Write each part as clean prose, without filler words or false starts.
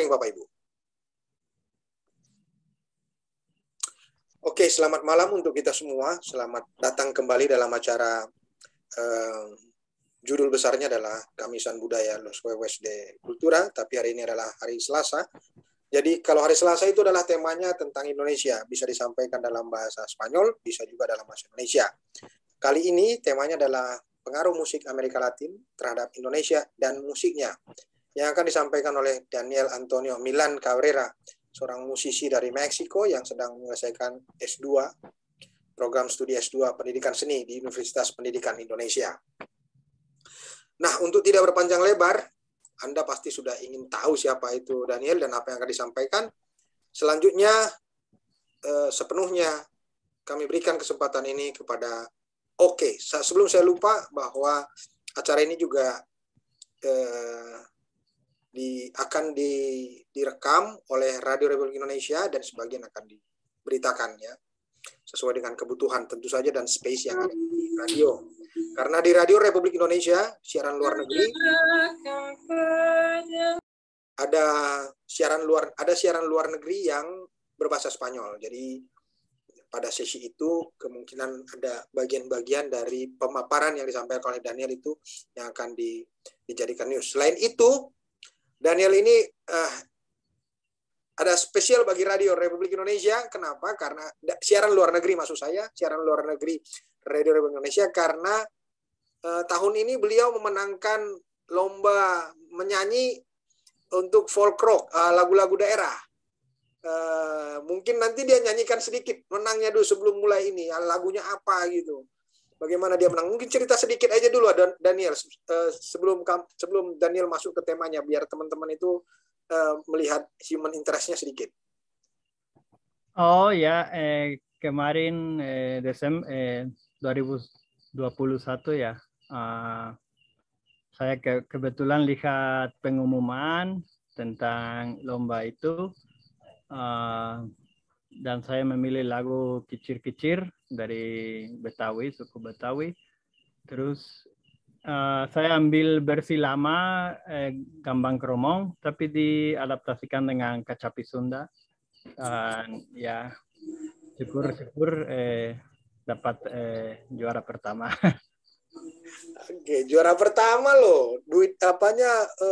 morning Bapak Ibu. Oke, selamat malam untuk kita semua. Selamat datang kembali dalam acara judul besarnya adalah Kamisan Budaya Los Jueves de Cultura, tapi hari ini adalah hari Selasa. Jadi kalau hari Selasa itu adalah temanya tentang Indonesia, bisa disampaikan dalam bahasa Spanyol, bisa juga dalam bahasa Indonesia. Kali ini temanya adalah pengaruh musik Amerika Latin terhadap Indonesia dan musiknya, yang akan disampaikan oleh Daniel Antonio Milan Cabrera, seorang musisi dari Meksiko yang sedang menyelesaikan S2, program studi S2 Pendidikan Seni di Universitas Pendidikan Indonesia. Nah, untuk tidak berpanjang lebar, Anda pasti sudah ingin tahu siapa itu Daniel dan apa yang akan disampaikan. Selanjutnya, sepenuhnya kami berikan kesempatan ini kepada sebelum saya lupa bahwa acara ini juga akan direkam oleh Radio Republik Indonesia dan sebagian akan diberitakan ya sesuai dengan kebutuhan tentu saja dan space yang ada di radio. Karena di Radio Republik Indonesia siaran luar negeri ada siaran luar negeri yang berbahasa Spanyol. Jadi pada sesi itu kemungkinan ada bagian-bagian dari pemaparan yang disampaikan oleh Daniel itu yang akan dijadikan news. Selain itu, Daniel ini ada spesial bagi Radio Republik Indonesia. Kenapa? Karena siaran luar negeri, maksud saya, siaran luar negeri Radio Republik Indonesia, karena tahun ini beliau memenangkan lomba menyanyi untuk folk rock, lagu-lagu daerah. Mungkin nanti dia nyanyikan sedikit menangnya dulu sebelum mulai ini, lagunya apa gitu. Bagaimana dia menang? Mungkin cerita sedikit aja dulu Daniel sebelum Daniel masuk ke temanya biar teman-teman itu melihat human interest-nya sedikit. Oh ya, kemarin Desember 2021 ya, saya kebetulan lihat pengumuman tentang lomba itu. Dan saya memilih lagu Kicir-Kicir dari Betawi, suku Betawi. Terus saya ambil versi lama Gambang Kromong, tapi diadaptasikan dengan Kacapi Sunda. Ya, syukur dapat juara pertama. Oke, juara pertama loh. Duit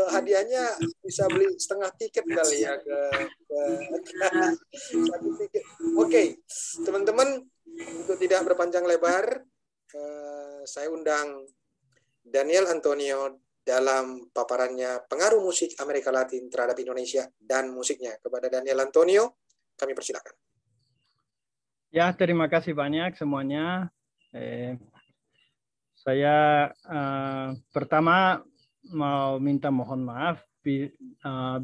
hadiahnya bisa beli setengah tiket kali ya ke satu tiket. Oke, teman-teman, untuk tidak berpanjang lebar, saya undang Daniel Antonio dalam paparannya pengaruh musik Amerika Latin terhadap Indonesia dan musiknya. Kepada Daniel Antonio, kami persilakan. Ya, terima kasih banyak semuanya. Saya pertama mau minta mohon maaf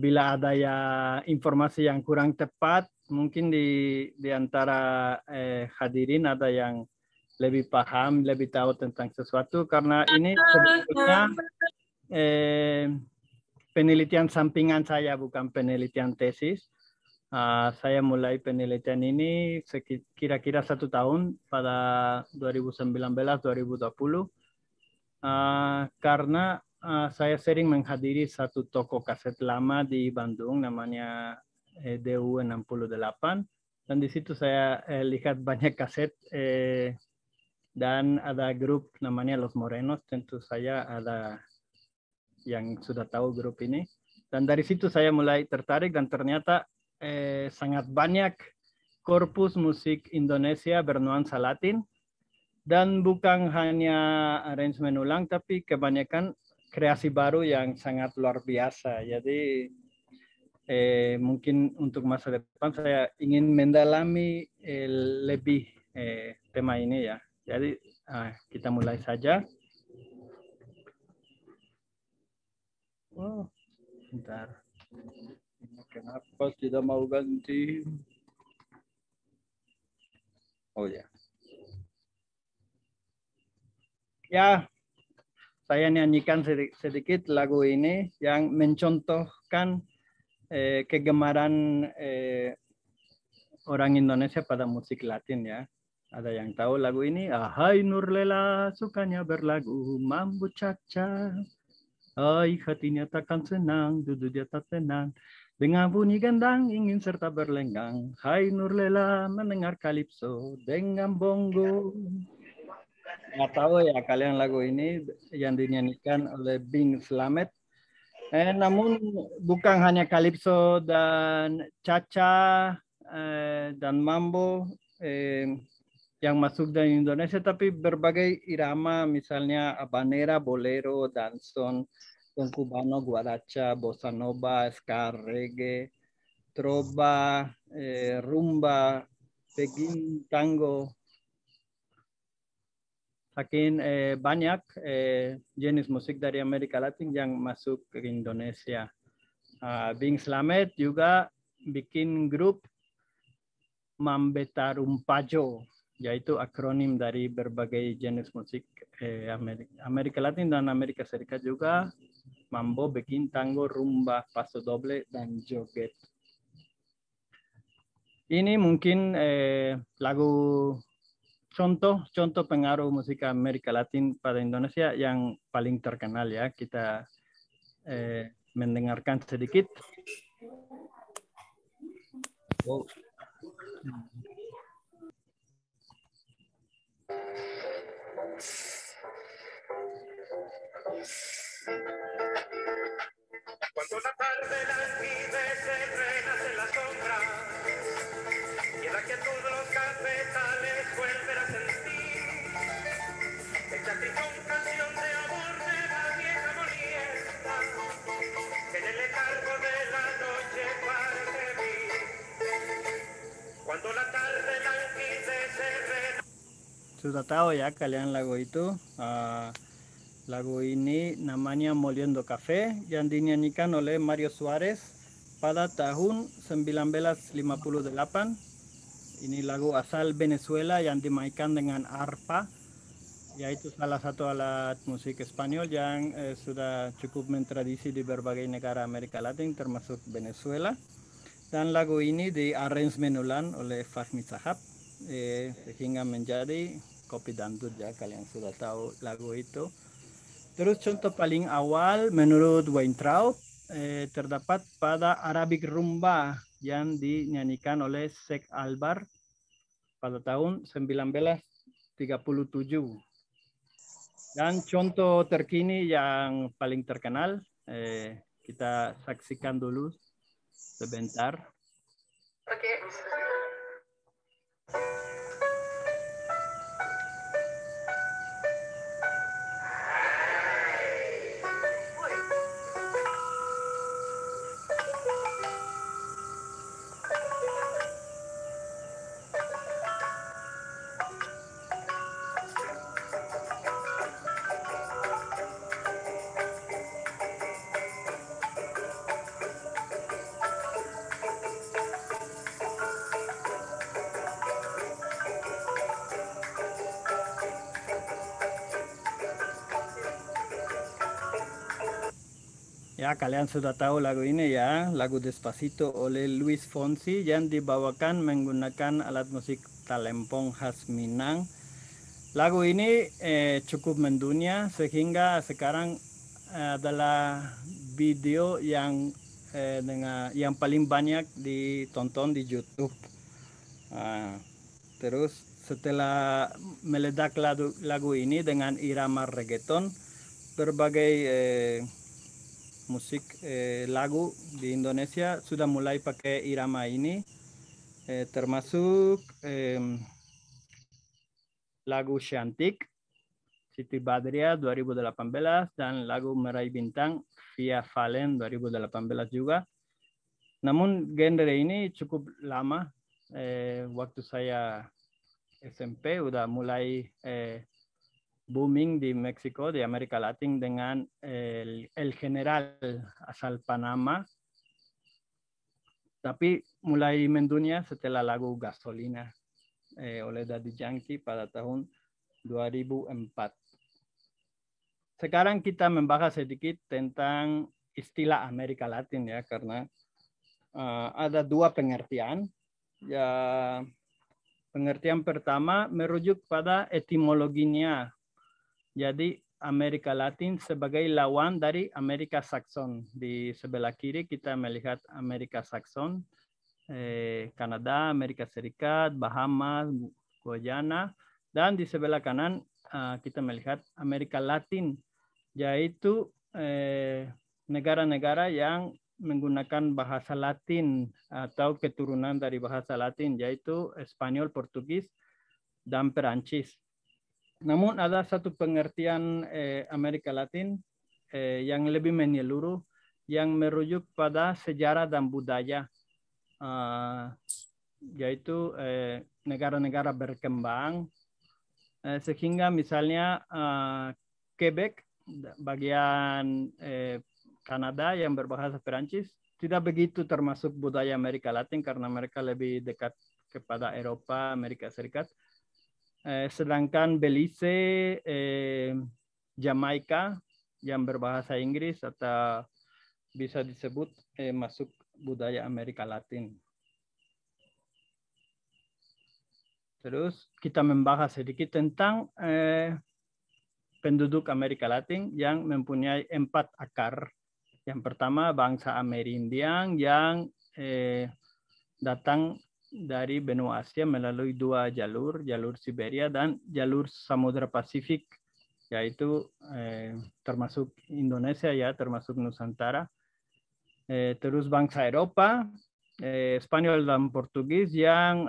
bila ada ya informasi yang kurang tepat, mungkin di antara hadirin ada yang lebih paham, lebih tahu tentang sesuatu, karena ini sebetulnya penelitian sampingan saya, bukan penelitian tesis. Saya mulai penelitian ini kira-kira 1 tahun pada 2019-2020 karena saya sering menghadiri satu toko kaset lama di Bandung namanya DU 68, dan di situ saya lihat banyak kaset dan ada grup namanya Los Morenos. Tentu saya ada yang sudah tahu grup ini, dan dari situ saya mulai tertarik dan ternyata sangat banyak korpus musik Indonesia bernuansa Latin, dan bukan hanya aransemen ulang, tapi kebanyakan kreasi baru yang sangat luar biasa. Jadi mungkin untuk masa depan saya ingin mendalami lebih tema ini ya. Jadi kita mulai saja. Oh, bentar. Kenapa tidak mau ganti? Oh ya. Ya, saya nyanyikan sedikit lagu ini yang mencontohkan kegemaran orang Indonesia pada musik Latin ya. Ada yang tahu lagu ini? Ahai Nurlela, sukanya berlagu mambu caca. Hai hatinya takkan senang, duduk dia tak tenang. Dengan bunyi gendang ingin serta berlenggang, hai Nurlela mendengar kalipso dengan bongo. Nggak tahu ya kalian lagu ini yang dinyanyikan oleh Bing Slamet. Namun bukan hanya kalipso dan cha-cha dan mambo yang masuk dari Indonesia, tapi berbagai irama, misalnya habanera, bolero, danson, cubano, guaracha, bossa nova, ska, reggae, trova, rumba, pegging, tango. Saking banyak jenis musik dari Amerika Latin yang masuk ke Indonesia. Bing Slamet juga bikin grup Mambetarumpajo, yaitu akronim dari berbagai jenis musik Amerika Latin dan Amerika Serikat juga. Mambo, begin, tango, rumba, paso doble, dan joget. Ini mungkin lagu contoh pengaruh musik Amerika Latin pada Indonesia yang paling terkenal ya. Kita mendengarkan sedikit. Oh. Cuando la tarde languidece se renace en la sombra y en la quietud los cafetales vuelven a sentir esta tristón canción de amor de la vieja molienda que en el letargo de la noche parece vivir. Cuando la tarde languidece se renace. Sudah tahu ya kalian lagu itu. Lagu ini namanya Moliendo Café yang dinyanyikan oleh Mario Suarez pada tahun 1958. Ini lagu asal Venezuela yang dimainkan dengan arpa, yaitu salah satu alat musik Spanyol yang sudah cukup mentradisi di berbagai negara Amerika Latin termasuk Venezuela. Dan lagu ini di-arrangement ulang oleh Fahmi Sahab sehingga menjadi kopi dangdut ya, kalian sudah tahu lagu itu. Terus contoh paling awal menurut Weintraub terdapat pada Arabic Rumba yang dinyanyikan oleh Sheikh Albar pada tahun 1937. Dan contoh terkini yang paling terkenal kita saksikan dulu sebentar. Oke. Ya, kalian sudah tahu lagu ini ya, lagu Despacito oleh Luis Fonsi yang dibawakan menggunakan alat musik talempong khas Minang. Lagu ini cukup mendunia sehingga sekarang adalah video yang paling banyak ditonton di YouTube. Terus setelah meledak lagu ini dengan irama reggaeton, berbagai musik lagu di Indonesia sudah mulai pakai irama ini, termasuk lagu Shantik Siti Badriah 2018 dan lagu Meraih Bintang Via Valen 2018 juga. Namun genre ini cukup lama. Waktu saya SMP udah mulai booming di Meksiko, di Amerika Latin dengan El General asal Panama. Tapi mulai mendunia setelah lagu Gasolina oleh Daddy Yankee pada tahun 2004. Sekarang kita membahas sedikit tentang istilah Amerika Latin ya, karena ada dua pengertian. Ya, pengertian pertama merujuk pada etimologinya. Jadi Amerika Latin sebagai lawan dari Amerika Saxon. Di sebelah kiri kita melihat Amerika Saxon, Kanada, Amerika Serikat, Bahamas, Guyana, dan di sebelah kanan kita melihat Amerika Latin, yaitu negara-negara yang menggunakan bahasa Latin atau keturunan dari bahasa Latin, yaitu Spanyol, Portugis, dan Perancis. Namun ada satu pengertian Amerika Latin yang lebih menyeluruh, yang merujuk pada sejarah dan budaya, yaitu negara-negara berkembang, sehingga misalnya Quebec, bagian Kanada yang berbahasa Perancis, tidak begitu termasuk budaya Amerika Latin karena mereka lebih dekat kepada Eropa, Amerika Serikat. Sedangkan Belize, Jamaika yang berbahasa Inggris atau bisa disebut masuk budaya Amerika Latin. Terus kita membahas sedikit tentang penduduk Amerika Latin yang mempunyai 4 akar. Yang pertama bangsa Amerindian yang datang dari benua Asia melalui 2 jalur, jalur Siberia dan jalur Samudra Pasifik, yaitu termasuk Indonesia ya, termasuk Nusantara. Terus bangsa Eropa, Spanyol dan Portugis yang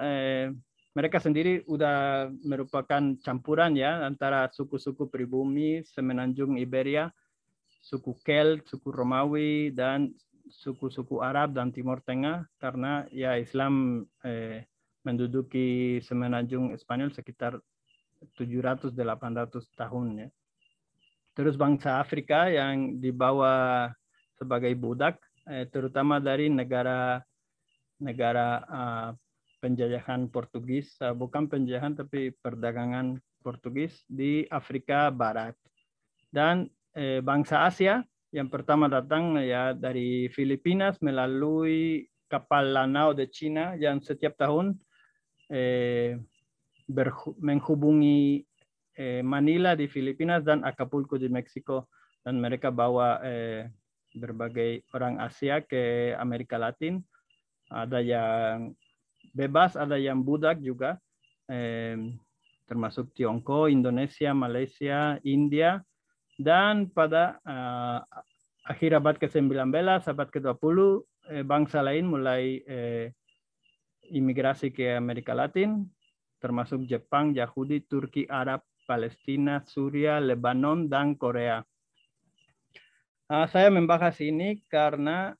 mereka sendiri udah merupakan campuran ya antara suku-suku pribumi Semenanjung Iberia, suku Celt, suku Romawi, dan suku-suku Arab dan Timur Tengah, karena ya Islam menduduki Semenanjung Spanyol sekitar 700-800 tahun ya. Terus bangsa Afrika yang dibawa sebagai budak, terutama dari negara penjajahan Portugis, bukan penjajahan tapi perdagangan Portugis di Afrika Barat. Dan bangsa Asia yang pertama datang ya dari Filipinas melalui kapal Lanao de China yang setiap tahun menghubungi Manila di Filipinas dan Acapulco di Meksiko, dan mereka bawa berbagai orang Asia ke Amerika Latin. Ada yang bebas, ada yang budak juga, termasuk Tiongkok, Indonesia, Malaysia, India. Dan pada akhir abad ke-19, abad ke-20, bangsa lain mulai imigrasi ke Amerika Latin, termasuk Jepang, Yahudi, Turki, Arab, Palestina, Suria, Lebanon, dan Korea. Saya membahas ini karena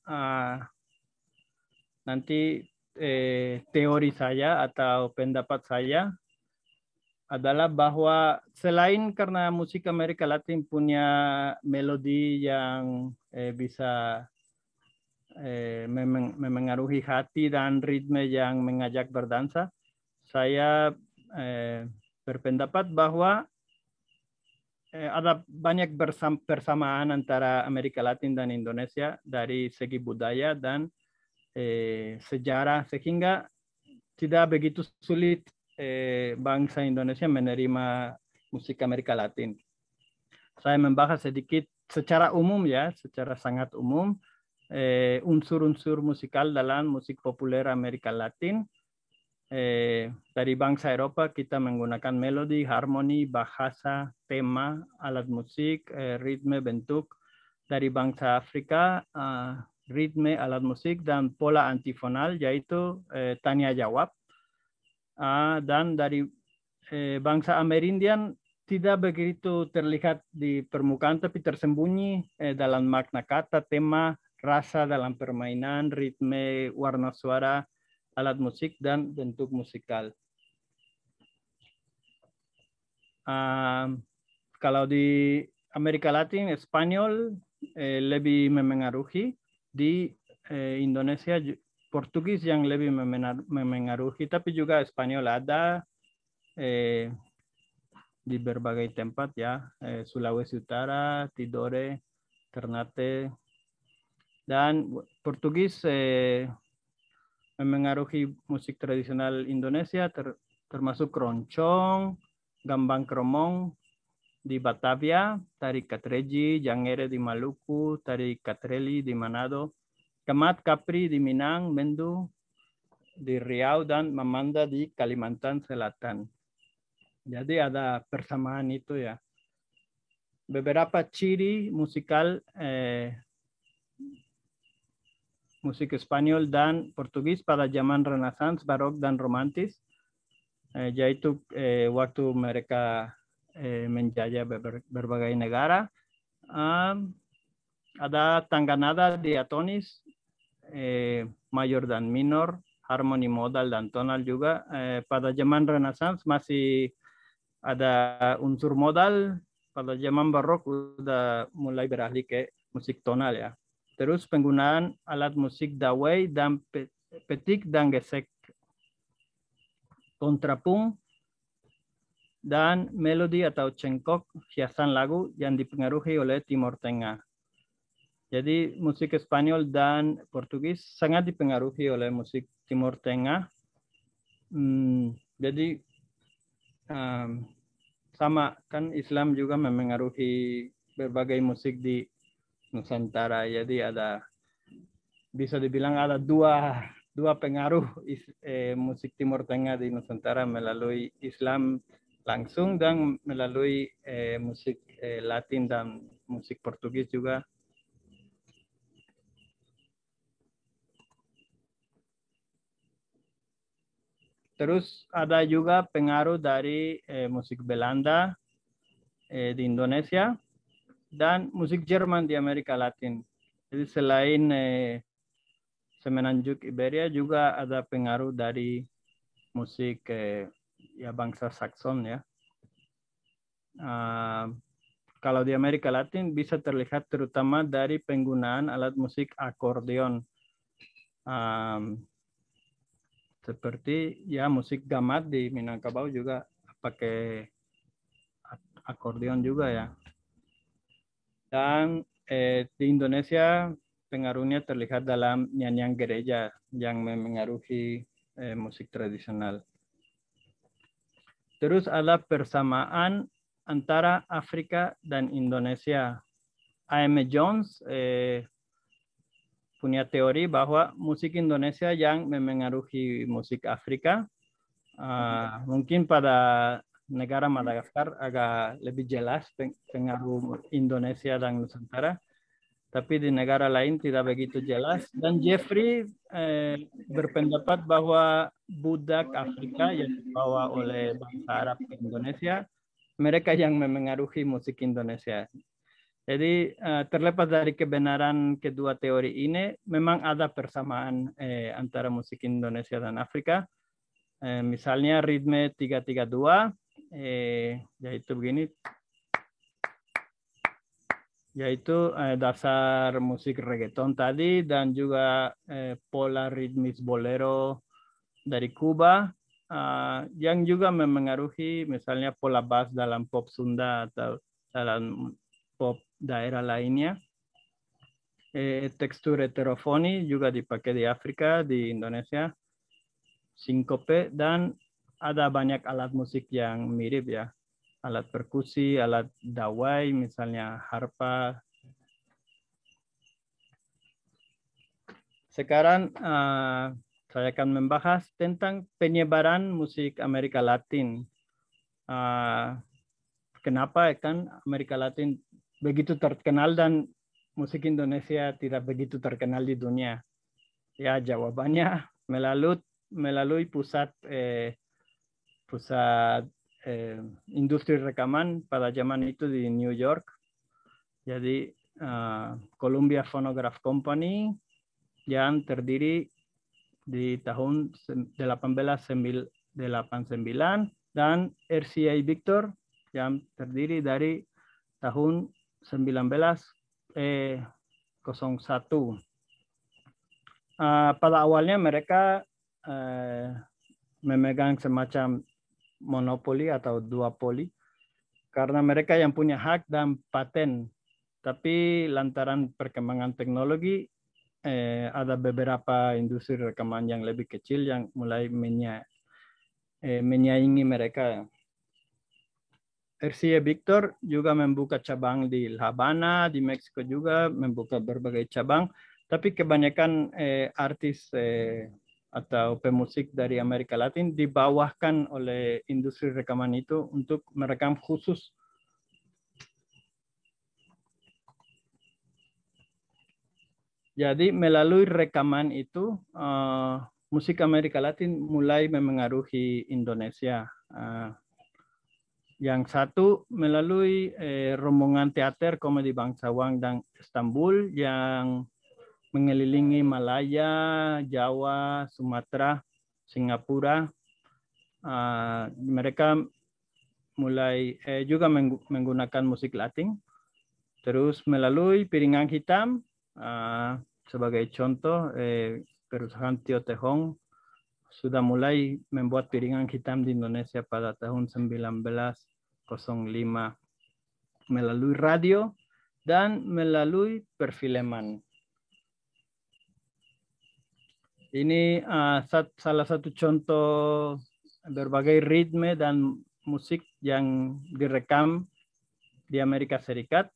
nanti teori saya atau pendapat saya adalah bahwa selain karena musik Amerika Latin punya melodi yang bisa memengaruhi hati dan ritme yang mengajak berdansa, saya berpendapat bahwa ada banyak persamaan antara Amerika Latin dan Indonesia dari segi budaya dan sejarah, sehingga tidak begitu sulit bangsa Indonesia menerima musik Amerika Latin. Saya membahas sedikit secara umum ya, secara sangat umum, unsur-unsur musikal dalam musik populer Amerika Latin. Dari bangsa Eropa kita menggunakan melodi, harmoni, bahasa, tema, alat musik, ritme, bentuk. Dari bangsa Afrika, ritme, alat musik, dan pola antifonal, yaitu tanya jawab. Dan dari bangsa Amerindian tidak begitu terlihat di permukaan, tapi tersembunyi dalam makna kata, tema, rasa dalam permainan, ritme, warna suara, alat musik, dan bentuk musikal. Kalau di Amerika Latin, Spanyol lebih memengaruhi. Di Indonesia, Portugis yang lebih memengaruhi, tapi juga Spanyol ada di berbagai tempat ya, Sulawesi Utara, Tidore, Ternate, dan Portugis memengaruhi musik tradisional Indonesia termasuk keroncong, gambang kromong, di Batavia, tari Catregi, Jangere di Maluku, tari Catrelli di Manado, Kamat Capri di Minang, Mendu di Riau, dan Mamanda di Kalimantan Selatan. Jadi ada persamaan itu ya. Beberapa ciri musikal musik Spanyol dan Portugis pada zaman Renaissance, Barok, dan Romantis, yaitu waktu mereka menjajah berbagai negara. Ada tangga nada diatonis, mayor dan minor, harmoni modal dan tonal juga. Pada zaman Renaissance masih ada unsur modal. Pada zaman Barok udah mulai beralih ke musik tonal ya. Terus penggunaan alat musik dawai dan petik dan gesek, kontrapung, dan melodi atau cengkok hiasan lagu yang dipengaruhi oleh Timur Tengah. Jadi musik Spanyol dan Portugis sangat dipengaruhi oleh musik Timur Tengah. Jadi sama kan Islam juga memengaruhi berbagai musik di Nusantara. Jadi bisa dibilang ada dua pengaruh musik Timur Tengah di Nusantara melalui Islam langsung dan melalui musik Latin dan musik Portugis juga. Terus ada juga pengaruh dari musik Belanda di Indonesia dan musik Jerman di Amerika Latin. Jadi selain Semenanjung Iberia juga ada pengaruh dari musik ya bangsa Saxon ya. Kalau di Amerika Latin bisa terlihat terutama dari penggunaan alat musik akordeon. Seperti ya musik gamat di Minangkabau juga pakai akordeon juga ya. Dan di Indonesia pengaruhnya terlihat dalam nyanyian gereja yang memengaruhi musik tradisional. Terus ada persamaan antara Afrika dan Indonesia. A.M. Jones punya teori bahwa musik Indonesia yang memengaruhi musik Afrika. Mungkin pada negara Madagaskar agak lebih jelas pengaruh Indonesia dan Nusantara, tapi di negara lain tidak begitu jelas. Dan Jeffrey berpendapat bahwa budak Afrika yang dibawa oleh bangsa Arab ke Indonesia, mereka yang memengaruhi musik Indonesia. Jadi terlepas dari kebenaran kedua teori ini, memang ada persamaan antara musik Indonesia dan Afrika. Misalnya ritme 332, yaitu begini, yaitu dasar musik reggaeton tadi, dan juga pola ritmis bolero dari Kuba, yang juga memengaruhi misalnya pola bass dalam pop Sunda atau dalam pop daerah lainnya. Tekstur heterofoni juga dipakai di Afrika, di Indonesia. Sinkope, dan ada banyak alat musik yang mirip ya. Alat perkusi, alat dawai, misalnya harpa. Sekarang saya akan membahas tentang penyebaran musik Amerika Latin. Kenapa kan Amerika Latin begitu terkenal dan musik Indonesia tidak begitu terkenal di dunia? Ya, jawabannya melalui pusat industri rekaman pada zaman itu di New York. Jadi Columbia Phonograph Company yang terdiri di tahun 1889 dan RCA Victor yang terdiri dari tahun 1901. Pada awalnya mereka memegang semacam monopoli atau duopoli karena mereka yang punya hak dan paten. Tapi lantaran perkembangan teknologi, ada beberapa industri rekaman yang lebih kecil yang mulai menyaingi mereka. RCA Victor juga membuka cabang di La Habana, di Meksiko juga membuka berbagai cabang. Tapi kebanyakan artis atau pemusik dari Amerika Latin dibawahkan oleh industri rekaman itu untuk merekam khusus. Jadi melalui rekaman itu musik Amerika Latin mulai memengaruhi Indonesia. Yang satu melalui rombongan teater komedi bangsawan dan Istanbul yang mengelilingi Malaya, Jawa, Sumatera, Singapura. Mereka mulai juga menggunakan musik Latin. Terus melalui Piringan Hitam, sebagai contoh, perusahaan Tio Tejong sudah mulai membuat piringan hitam di Indonesia pada tahun 1905 melalui radio dan melalui perfilman. Ini salah satu contoh berbagai ritme dan musik yang direkam di Amerika Serikat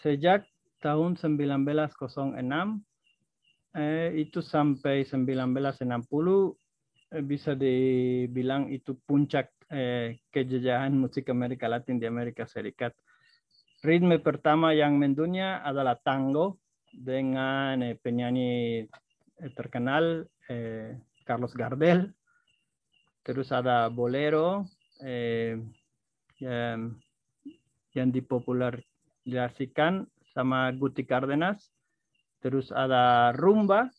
sejak tahun 1906 itu sampai 1960 bisa dibilang itu puncak kejajahan musik Amerika Latin di Amerika Serikat. Ritme pertama yang mendunia adalah tango dengan penyanyi terkenal Carlos Gardel. Terus ada bolero yang dipopularisasikan sama Guti Cárdenas. Terus ada rumba.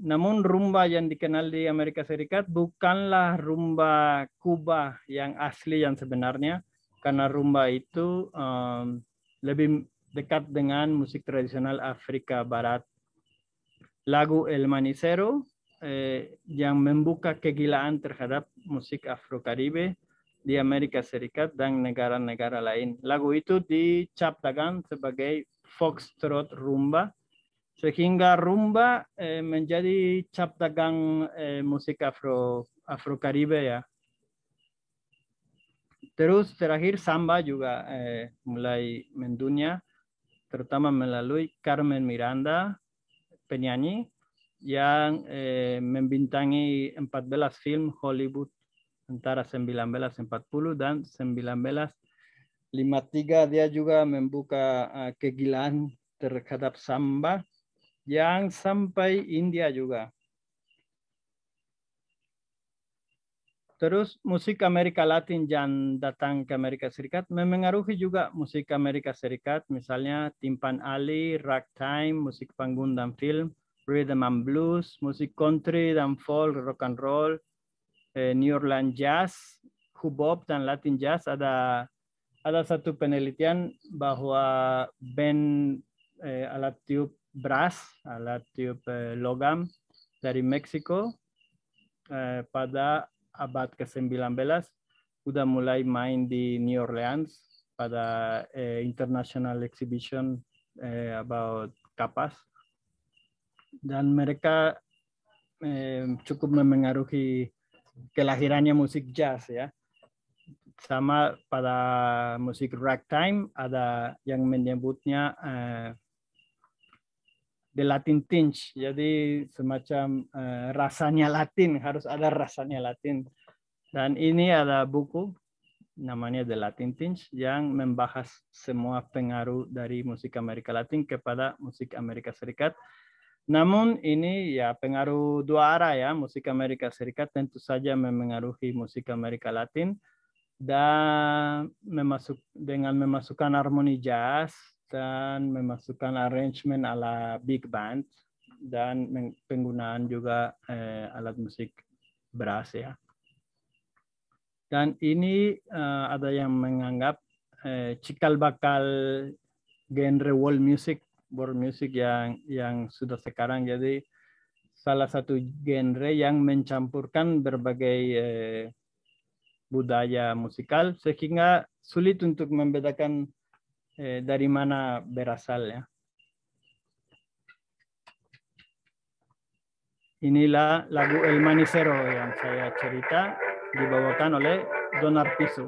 Namun rumba yang dikenal di Amerika Serikat bukanlah rumba Kuba yang asli yang sebenarnya, karena rumba itu lebih dekat dengan musik tradisional Afrika Barat. Lagu El Manicero yang membuka kegilaan terhadap musik Afro-Karibe di Amerika Serikat dan negara-negara lain. Lagu itu diciptakan sebagai foxtrot rumba, sehingga rumba menjadi cap dagang musik Afro-Karibe ya. Terus terakhir samba juga mulai mendunia, terutama melalui Carmen Miranda, penyanyi yang membintangi 14 film Hollywood antara 1940 dan 1953. Dia juga membuka kegilaan terhadap samba yang sampai India juga. Terus musik Amerika Latin yang datang ke Amerika Serikat memengaruhi juga musik Amerika Serikat, misalnya timpan ali, ragtime, musik panggung dan film, rhythm and blues, musik country dan folk, rock and roll, New Orleans jazz, hip-hop dan Latin jazz. Ada satu penelitian bahwa band alat tiup brass, alat tiup logam dari Meksiko pada abad ke-19 sudah mulai main di New Orleans pada International Exhibition about kapas, dan mereka cukup memengaruhi kelahirannya musik jazz ya. Sama pada musik ragtime ada yang menyebutnya the Latin tinge, jadi semacam rasanya Latin, harus ada rasanya Latin. Dan ini ada buku namanya The Latin Tinge yang membahas semua pengaruh dari musik Amerika Latin kepada musik Amerika Serikat. Namun ini ya pengaruh dua arah ya, musik Amerika Serikat tentu saja memengaruhi musik Amerika Latin dan dengan memasukkan harmoni jazz dan memasukkan arrangement ala big band dan penggunaan juga alat musik brass ya. Dan ini ada yang menganggap cikal bakal genre world music yang sudah sekarang jadi salah satu genre yang mencampurkan berbagai budaya musikal sehingga sulit untuk membedakan dari mana berasal ya. Inilah lagu El Manicero yang saya cerita, dibawakan oleh Don Arpizu.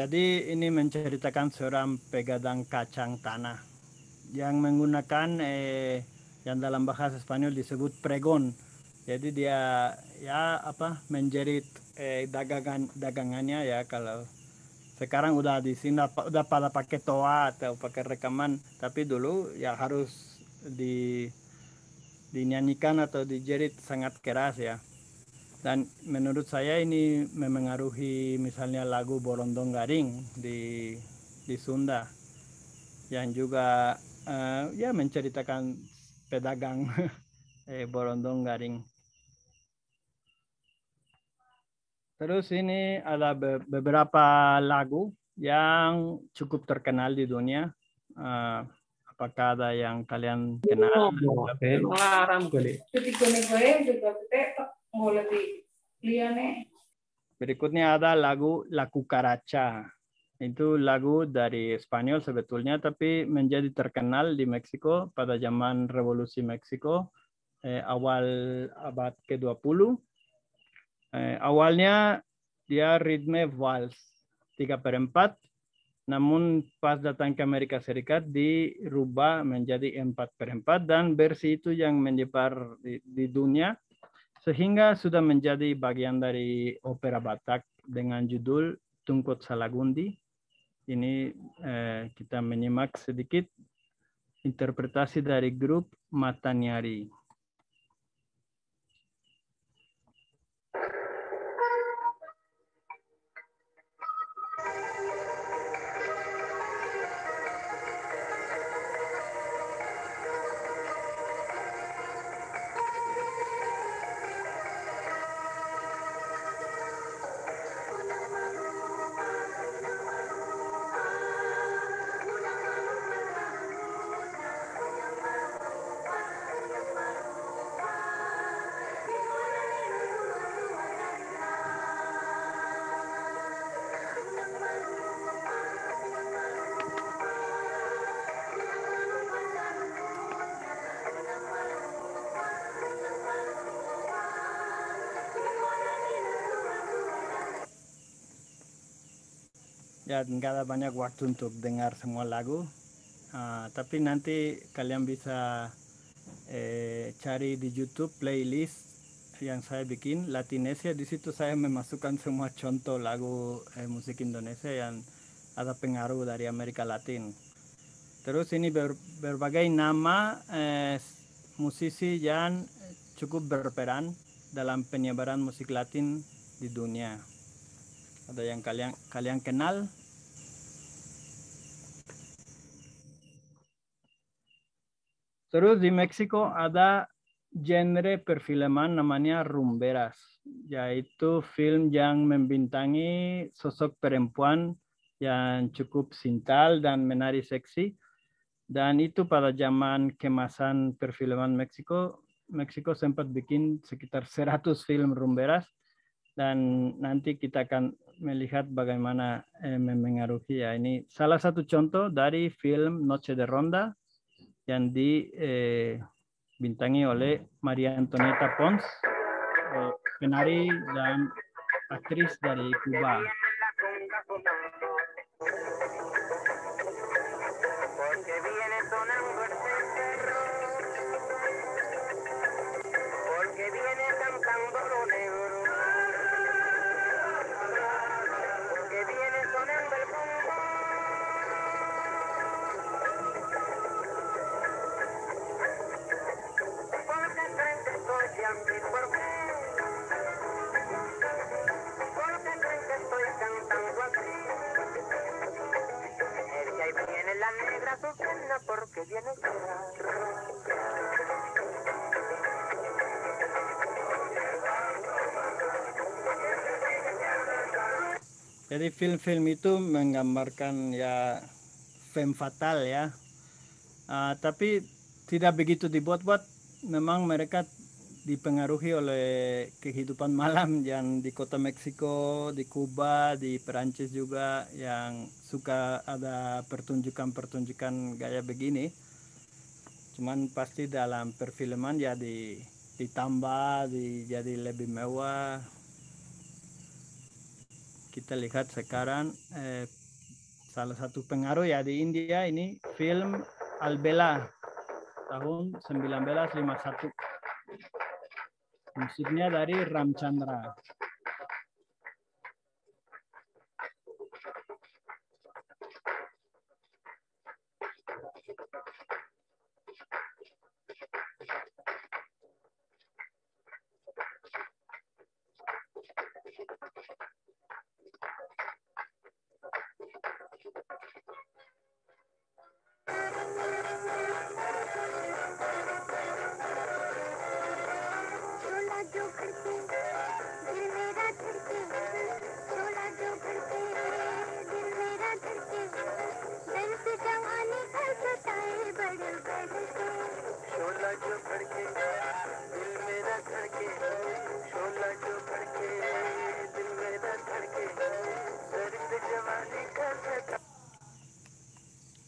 Jadi ini menceritakan seorang pegadang kacang tanah yang menggunakan yang dalam bahasa Spanyol disebut pregon. Jadi dia ya apa menjerit dagangannya ya. Kalau sekarang udah di sini udah pada pakai toa atau pakai rekaman, tapi dulu ya harus dinyanyikan atau dijerit sangat keras ya. Dan menurut saya ini memengaruhi misalnya lagu Borondong Garing di Sunda yang juga ya menceritakan pedagang Borondong Garing. Terus ini ada beberapa lagu yang cukup terkenal di dunia. Apakah ada yang kalian kenal? Berikutnya ada lagu La Cucaracha. Itu lagu dari Spanyol sebetulnya, tapi menjadi terkenal di Meksiko pada zaman Revolusi Meksiko awal abad ke-20. Awalnya dia ritme vals 3/4, namun pas datang ke Amerika Serikat dirubah menjadi 4/4 dan versi itu yang menyebar di dunia sehingga sudah menjadi bagian dari opera Batak dengan judul Tungkot Salagundi. Ini kita menyimak sedikit interpretasi dari grup Matanyari. Ya, nggak ada banyak waktu untuk dengar semua lagu, tapi nanti kalian bisa cari di YouTube playlist yang saya bikin Latinesia. Di situ saya memasukkan semua contoh lagu musik Indonesia yang ada pengaruh dari Amerika Latin. Terus ini berbagai nama musisi yang cukup berperan dalam penyebaran musik Latin di dunia. Ada yang kalian kenal? Terus di Meksiko ada genre perfilman namanya rumberas, yaitu film yang membintangi sosok perempuan yang cukup sintal dan menari seksi. Dan itu pada zaman kemasan perfilman Meksiko, Meksiko sempat bikin sekitar 100 film rumberas. Dan nanti kita akan melihat bagaimana memengaruhi ya. Ini salah satu contoh dari film Noche de Ronda yang dibintangi oleh Maria Antonieta Pons, penari dan aktris dari Kuba. Jadi film-film itu menggambarkan ya femme fatale ya, tapi tidak begitu dibuat-buat. Memang mereka dipengaruhi oleh kehidupan malam yang di kota Meksiko, di Kuba, di Perancis juga yang suka ada pertunjukan-pertunjukan gaya begini. Cuman pasti dalam perfilman ya ditambah, jadi lebih mewah. kita lihat sekarang salah satu pengaruh ya di India ini film Albela tahun 1951. Musiknya dari Ramchandra.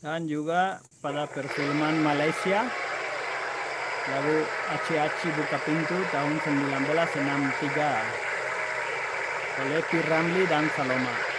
Dan juga pada perfilman Malaysia, lagu Aci Aci Buka Pintu tahun 1963 oleh P. Ramlee dan Saloma.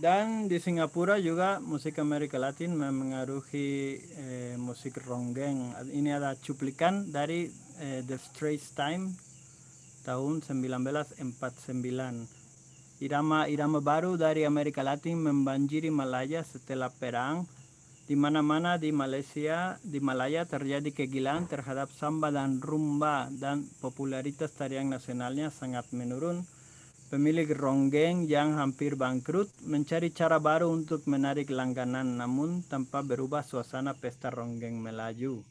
Dan di Singapura juga musik Amerika Latin memengaruhi musik ronggeng. Ini ada cuplikan dari The Straits Time tahun 1949. Irama-irama baru dari Amerika Latin membanjiri Malaya setelah perang. Di mana-mana di Malaysia, di Malaya terjadi kegilaan terhadap samba dan rumba dan popularitas tarian nasionalnya sangat menurun. Pemilik ronggeng yang hampir bangkrut mencari cara baru untuk menarik langganan namun tanpa berubah suasana pesta ronggeng Melayu.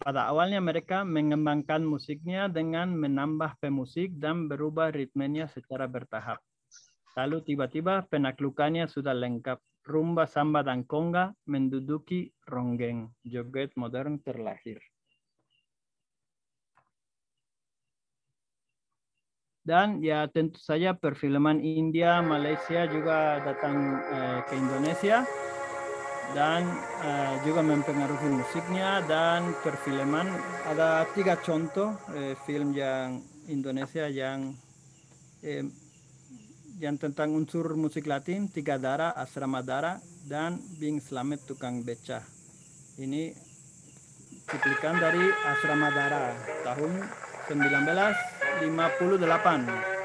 Pada awalnya mereka mengembangkan musiknya dengan menambah pemusik dan berubah ritmenya secara bertahap. Lalu tiba-tiba penaklukannya sudah lengkap. Rumba, samba, dan conga menduduki ronggeng. Joget modern terlahir. Dan ya tentu saja perfilman India, Malaysia juga datang ke Indonesia dan juga mempengaruhi musiknya. Dan perfilman ada 3 contoh film yang Indonesia yang tentang unsur musik Latin, Tiga Darah, Asrama Darah, dan Bing Slamet Tukang Beca. Ini cuplikan dari Asrama Darah tahun 1958.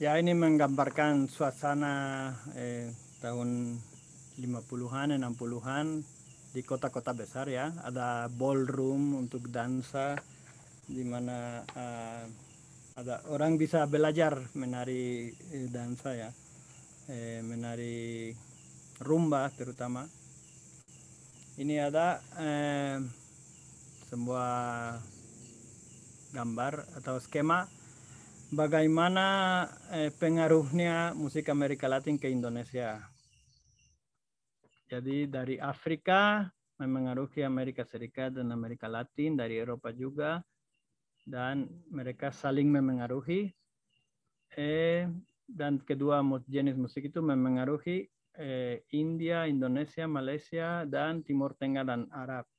Ya, ini menggambarkan suasana tahun 50-an, 60-an di kota-kota besar ya. Ada ballroom untuk dansa di mana ada orang bisa belajar menari dansa ya. Menari rumba terutama. Ini ada sebuah gambar atau skema bagaimana pengaruhnya musik Amerika Latin ke Indonesia. Jadi dari Afrika memengaruhi Amerika Serikat dan Amerika Latin, dari Eropa juga, dan mereka saling memengaruhi. Dan kedua jenis musik itu memengaruhi India, Indonesia, Malaysia, dan Timur Tengah dan Arab.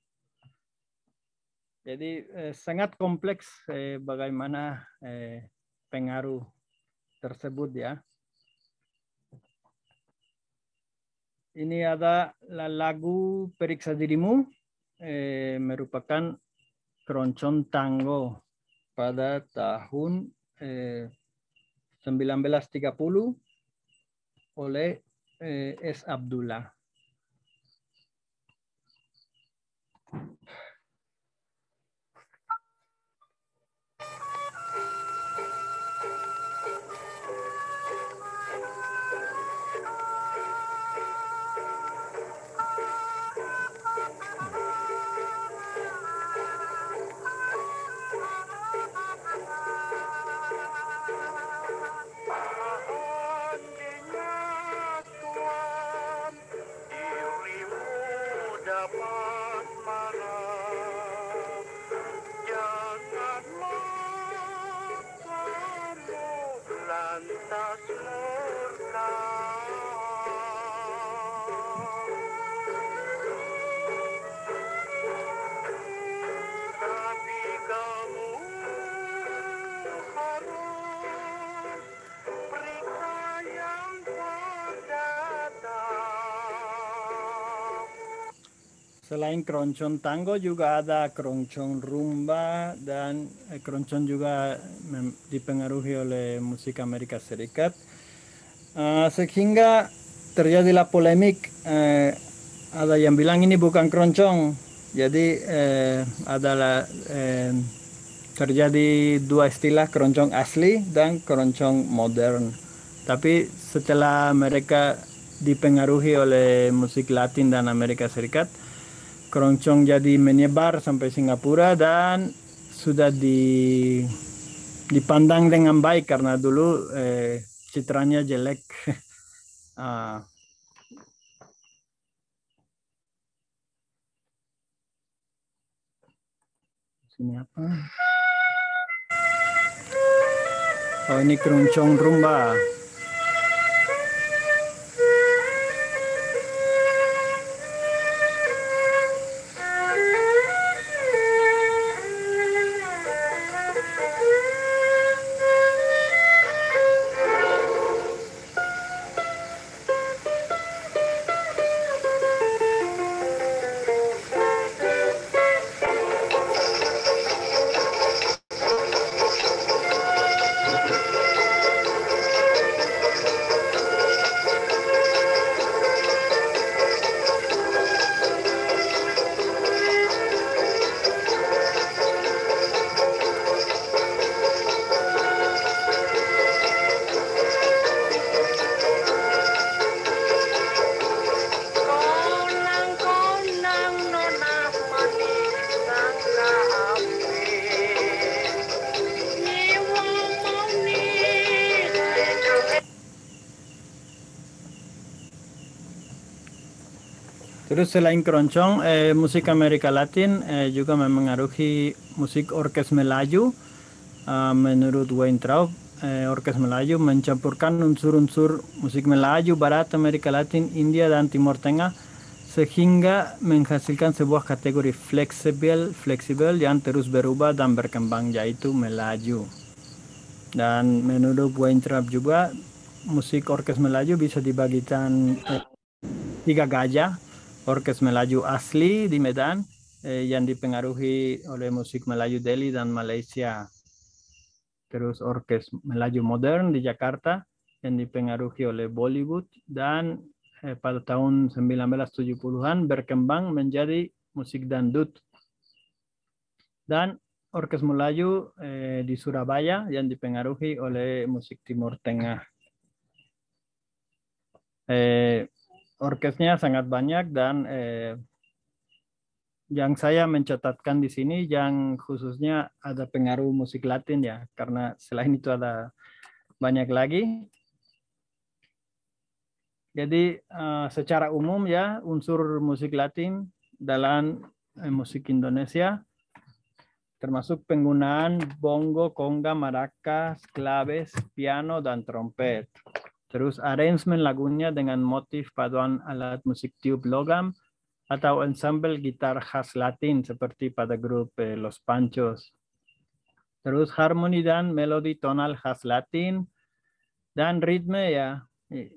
Jadi sangat kompleks bagaimana pengaruh tersebut ya. Ini ada lagu Periksa Dirimu, merupakan keroncong tango pada tahun 1930 oleh S. Abdullah. Selain keroncong tango juga ada keroncong rumba, dan keroncong juga dipengaruhi oleh musik Amerika Serikat. Sehingga terjadilah polemik, ada yang bilang ini bukan keroncong. Jadi adalah terjadi dua istilah, keroncong asli dan keroncong modern. Tapi setelah mereka dipengaruhi oleh musik Latin dan Amerika Serikat, keroncong jadi menyebar sampai Singapura dan sudah dipandang dengan baik karena dulu citranya jelek. Sini apa? Oh, ini keroncong rumba. Terus selain keroncong, musik Amerika Latin juga memengaruhi musik orkes Melayu. Menurut Weintraub, orkes Melayu mencampurkan unsur-unsur musik Melayu, Barat, Amerika Latin, India, dan Timur Tengah, sehingga menghasilkan sebuah kategori fleksibel yang terus berubah dan berkembang, yaitu Melayu. Dan menurut Weintraub juga, musik orkes Melayu bisa dibagikan 3 gajah. Orkes Melayu asli di Medan yang dipengaruhi oleh musik Melayu Delhi dan Malaysia. Terus orkes Melayu modern di Jakarta yang dipengaruhi oleh Bollywood, dan pada tahun 1970-an berkembang menjadi musik dangdut. Dan orkes Melayu di Surabaya yang dipengaruhi oleh musik Timur Tengah. Orkesnya sangat banyak dan yang saya mencatatkan di sini yang khususnya ada pengaruh musik Latin ya, karena selain itu ada banyak lagi. Jadi secara umum ya unsur musik Latin dalam musik Indonesia termasuk penggunaan bongo, conga, maracas, claves, piano, dan trompet. Terus arrangement lagunya dengan motif paduan alat musik tiup logam atau ensemble gitar khas Latin seperti pada grup Los Panchos. Terus harmoni dan melodi tonal khas Latin dan ritme ya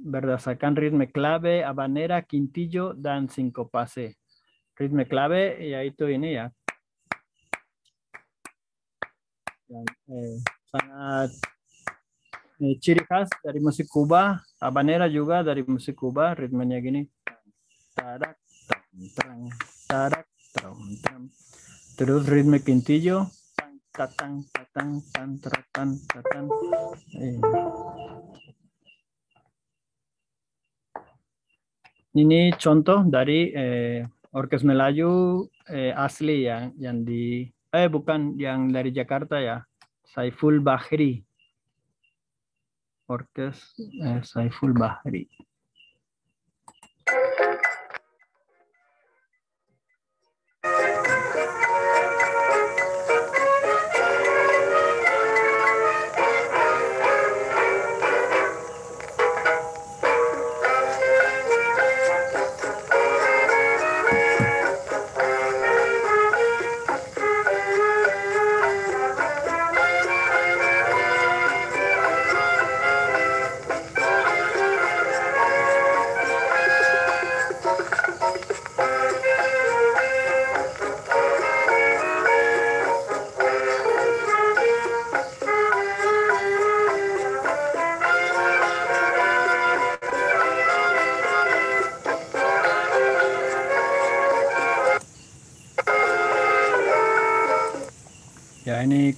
berdasarkan ritme clave, habanera, quintillo, dan sincopase. Ritme clave yaitu ini ya, yang sangat ciri khas dari musik Kuba. Habanera juga dari musik Kuba, ritmenya gini. Tarak, tam, tarak, tam. Terus ritme quintillo, tatang, tatang, tan, tatang, tatang. Ini contoh dari orkes Melayu asli yang di bukan yang dari Jakarta ya, Saiful Bahri, orkes Saiful Bahri. Ya ini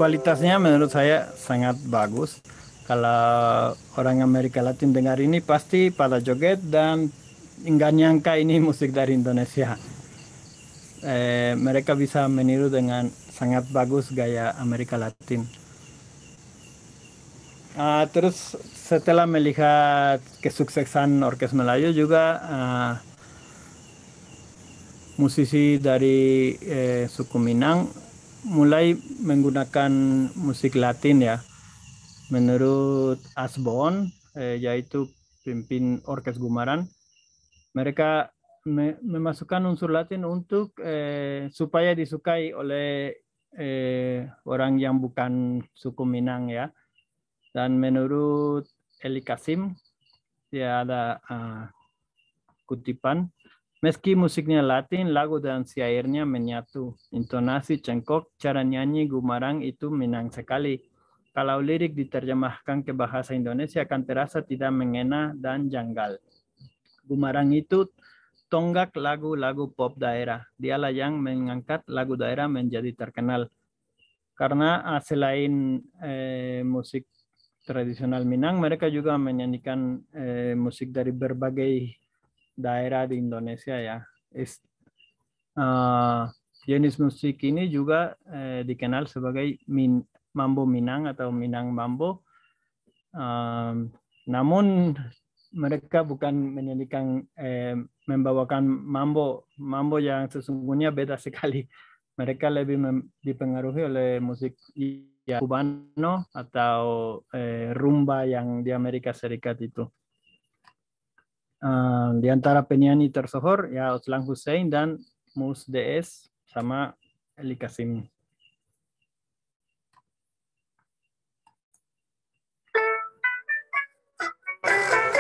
kualitasnya menurut saya sangat bagus. Kalau orang Amerika Latin dengar ini pasti pada joget dan nggak nyangka ini musik dari Indonesia. Mereka bisa meniru dengan sangat bagus gaya Amerika Latin. Terus setelah melihat kesuksesan Orkes Melayu juga musisi dari suku Minang mulai menggunakan musik Latin ya. Menurut Asbon, yaitu pimpin Orkes Gumaran, mereka memasukkan unsur Latin untuk supaya disukai oleh orang yang bukan suku Minang ya. Dan menurut Eli Kasim, ya ada kutipan, meski musiknya Latin, lagu dan syairnya menyatu. Intonasi, cengkok, cara nyanyi Gumarang itu Minang sekali. Kalau lirik diterjemahkan ke bahasa Indonesia akan terasa tidak mengena dan janggal. Gumarang itu tonggak lagu-lagu pop daerah. Dialah yang mengangkat lagu daerah menjadi terkenal. Karena selain musik tradisional Minang, mereka juga menyanyikan musik dari berbagai daerah di Indonesia ya. Jenis musik ini juga dikenal sebagai mambo Minang atau Minang mambo. Namun mereka bukan menyanyikan membawakan mambo yang sesungguhnya beda sekali. Mereka lebih dipengaruhi oleh musik ya, Cubano atau rumba yang di Amerika Serikat itu. Di antara penyanyi tersohor ya Oslan Hussein dan Mus DS sama Eli Kasim. Menari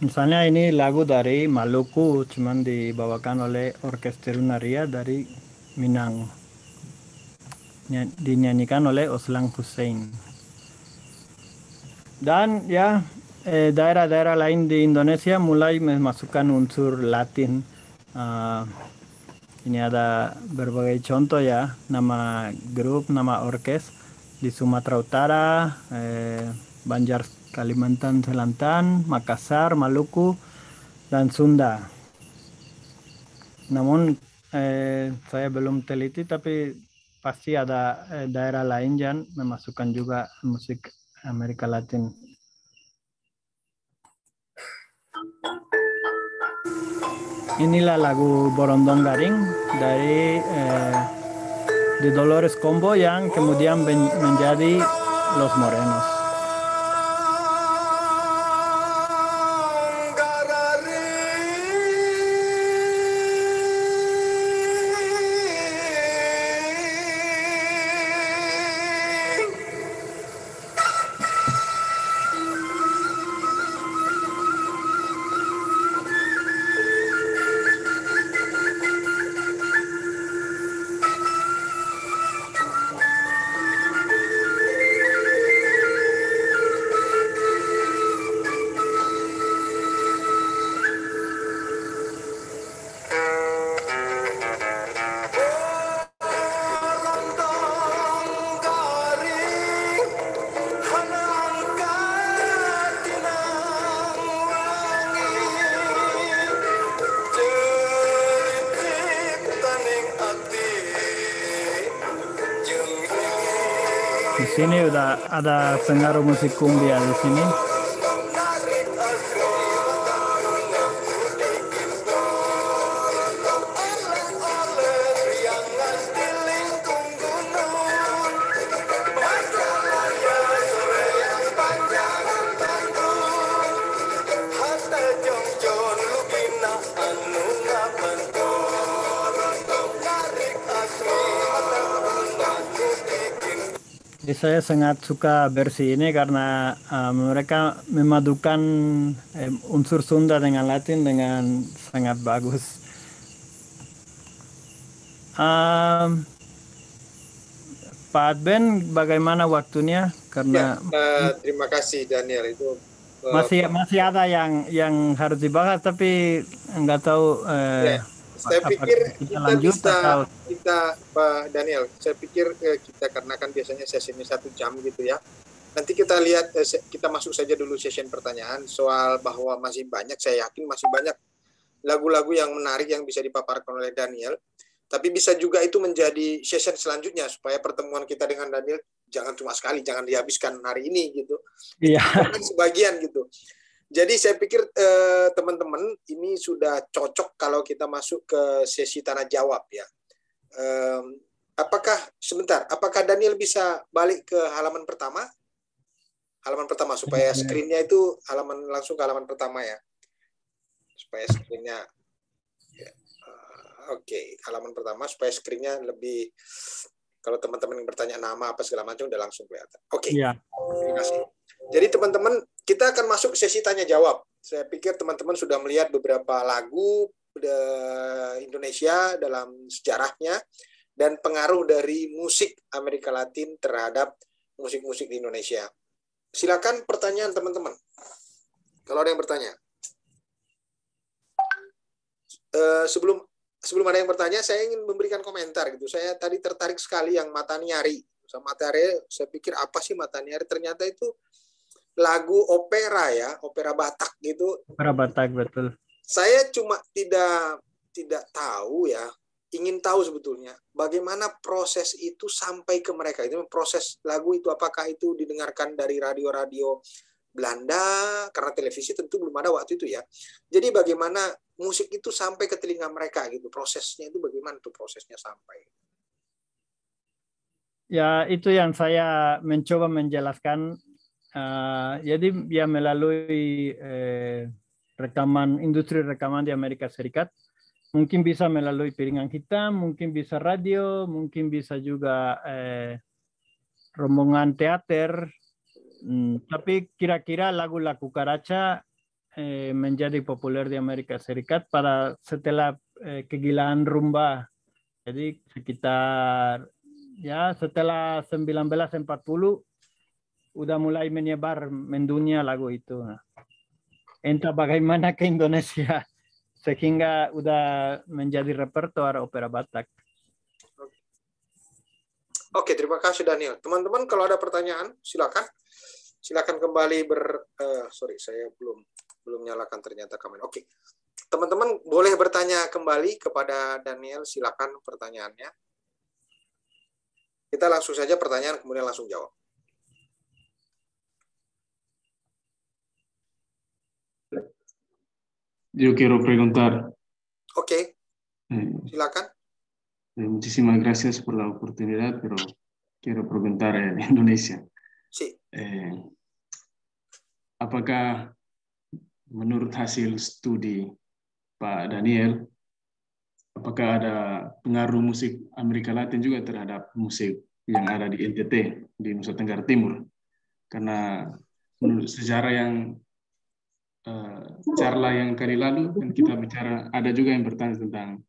Misalnya ini lagu dari Maluku, cuman dibawakan oleh Orkestra Lunaria dari Minang. Dinyanyikan oleh Oslang Hussein. Dan ya daerah-daerah lain di Indonesia mulai memasukkan unsur Latin. Ini ada berbagai contoh ya, nama grup, nama orkes di Sumatera Utara, Banjar, Kalimantan Selatan, Makassar, Maluku, dan Sunda. Namun saya belum teliti, tapi pasti ada daerah lain yang memasukkan juga musik Amerika Latin. Inilah lagu Borondong Garing dari The Dolores Combo yang kemudian menjadi Los Morenos. Di sini udah ada pengaruh musik kumbia di sini. Jadi saya sangat suka versi ini karena mereka memadukan unsur Sunda dengan Latin dengan sangat bagus. Pak Adben, bagaimana waktunya? Karena terima kasih Daniel, itu masih ada yang harus dibahas, tapi nggak tahu. Saya pikir kita Pak Daniel, saya pikir kita, karena kan biasanya sesinya 1 jam gitu ya. Nanti kita lihat, kita masuk saja dulu sesi pertanyaan soal bahwa masih banyak, saya yakin masih banyak lagu-lagu yang menarik yang bisa dipaparkan oleh Daniel. Tapi bisa juga itu menjadi sesi selanjutnya supaya pertemuan kita dengan Daniel jangan cuma sekali, jangan dihabiskan hari ini gitu. Iya. Sebagian gitu. Jadi saya pikir teman-teman ini sudah cocok kalau kita masuk ke sesi tanya jawab ya. Apakah Daniel bisa balik ke halaman pertama? Halaman pertama supaya screen-nya itu langsung ke halaman pertama ya. Supaya screen-nya Oke, halaman pertama supaya screen-nya lebih, kalau teman-teman yang bertanya nama apa segala macam udah langsung kelihatan. Oke. Ya. Terima kasih. Jadi teman-teman, kita akan masuk sesi tanya jawab. Saya pikir teman-teman sudah melihat beberapa lagu Indonesia dalam sejarahnya dan pengaruh dari musik Amerika Latin terhadap musik-musik di Indonesia. Silakan pertanyaan teman-teman. Kalau ada yang bertanya. Sebelum ada yang bertanya, saya ingin memberikan komentar gitu. Saya tadi tertarik sekali yang Mata Nyari. Sama Mata Nyari, saya pikir apa sih Mata Nyari? Ternyata itu lagu opera ya, opera Batak gitu. Opera Batak, betul. Saya cuma tidak tahu ya, ingin tahu sebetulnya bagaimana proses itu sampai ke mereka. Itu proses lagu itu, apakah itu didengarkan dari radio-radio Belanda, karena televisi tentu belum ada waktu itu ya. Jadi bagaimana musik itu sampai ke telinga mereka gitu, prosesnya itu bagaimana tuh prosesnya sampai? Ya, itu yang saya mencoba menjelaskan. Jadi ya melalui industri rekaman di Amerika Serikat, mungkin bisa melalui piringan hitam, mungkin bisa radio, mungkin bisa juga rombongan teater. Tapi kira-kira lagu La Cucaracha menjadi populer di Amerika Serikat pada setelah kegilaan rumba. Jadi sekitar ya setelah 1940 udah mulai menyebar mendunia lagu itu. Nah, entah bagaimana ke Indonesia sehingga udah menjadi repertoar opera Batak. Oke, terima kasih Daniel. Teman-teman kalau ada pertanyaan silakan. Silakan kembali sorry, saya belum nyalakan ternyata kamera. Oke. Teman-teman boleh bertanya kembali kepada Daniel, silakan pertanyaannya. Kita langsung saja pertanyaan kemudian langsung jawab. Yo quiero preguntar, Oke, silakan. muchísimas gracias por la oportunidad, pero quiero preguntar en Indonesia. Sí. Apakah menurut hasil studi Pak Daniel, apakah ada pengaruh musik Amerika Latin juga terhadap musik yang ada di NTT, di Nusa Tenggara Timur? Karena menurut sejarah yang Carla yang kali lalu kan kita bicara, ada juga yang bertanya tentang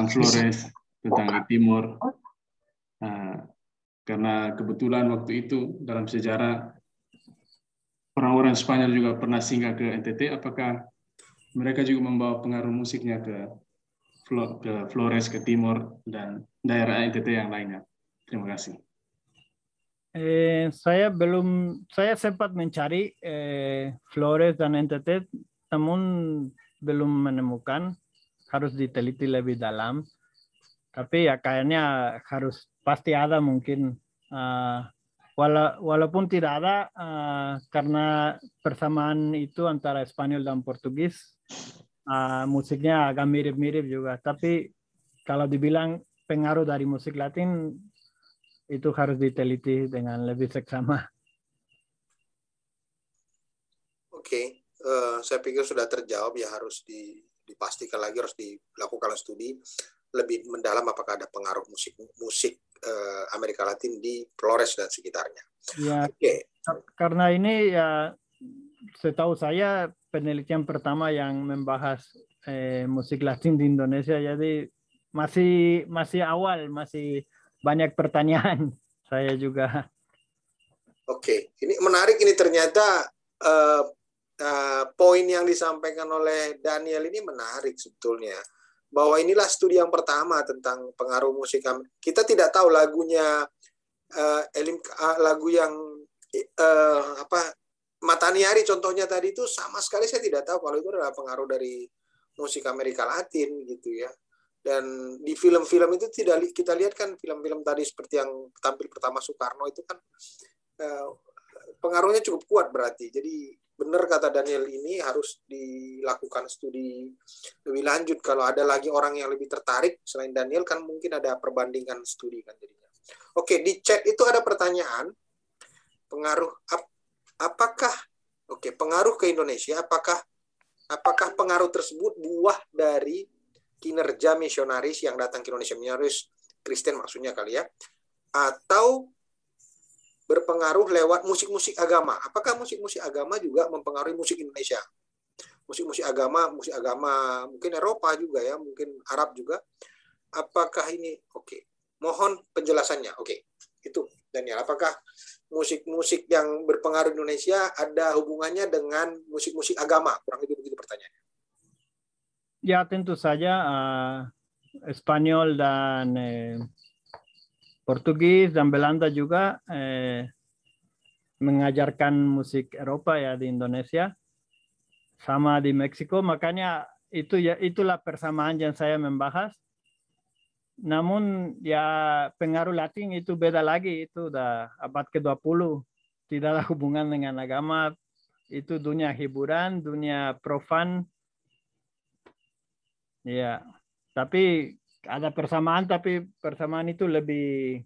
Flores, tentang Timor. Karena kebetulan waktu itu dalam sejarah orang-orang Spanyol juga pernah singgah ke NTT, apakah mereka juga membawa pengaruh musiknya ke Flores, ke Timor, dan daerah NTT yang lainnya? Terima kasih. Saya sempat mencari Flores dan NTT, namun belum menemukan, harus diteliti lebih dalam. Tapi ya kayaknya pasti ada mungkin, walaupun tidak ada karena persamaan itu antara Spanyol dan Portugis, musiknya agak mirip-mirip juga. Tapi kalau dibilang pengaruh dari musik Latin, itu harus diteliti dengan lebih seksama. Oke, saya pikir sudah terjawab ya, harus dipastikan lagi, harus dilakukan studi lebih mendalam apakah ada pengaruh musik Amerika Latin di Flores dan sekitarnya. Ya, karena ini ya setahu saya penelitian pertama yang membahas musik Latin di Indonesia, jadi masih awal, masih banyak pertanyaan saya juga. Oke, ini menarik, ini ternyata poin yang disampaikan oleh Daniel ini menarik sebetulnya, bahwa inilah studi yang pertama tentang pengaruh musik. Kita tidak tahu lagunya lagu yang Mataniari contohnya tadi itu, sama sekali saya tidak tahu kalau itu adalah pengaruh dari musik Amerika Latin gitu ya. Dan di film-film itu tidak kita lihat kan, film-film tadi seperti yang tampil pertama Soekarno itu kan pengaruhnya cukup kuat berarti. Jadi benar kata Daniel, ini harus dilakukan studi lebih lanjut. Kalau ada lagi orang yang lebih tertarik selain Daniel kan mungkin ada perbandingan studi kan jadinya. Oke, di chat itu ada pertanyaan pengaruh pengaruh ke Indonesia, apakah pengaruh tersebut buah dari kinerja misionaris yang datang ke Indonesia, misionaris Kristen maksudnya kali ya, atau berpengaruh lewat musik-musik agama? Apakah musik-musik agama juga mempengaruhi musik Indonesia? Musik-musik agama mungkin Eropa juga ya, mungkin Arab juga. Apakah ini mohon penjelasannya. Itu Daniel, apakah musik-musik yang berpengaruh Indonesia ada hubungannya dengan musik-musik agama? Kurang lebih begitu pertanyaannya. Ya, tentu saja Spanyol dan Portugis dan Belanda juga mengajarkan musik Eropa ya di Indonesia, sama di Meksiko. Makanya itulah persamaan yang saya membahas. Namun ya pengaruh Latin itu beda lagi, itu udah abad ke-20, tidak ada hubungan dengan agama, itu dunia hiburan, dunia profan. Ya, tapi ada persamaan, tapi persamaan itu lebih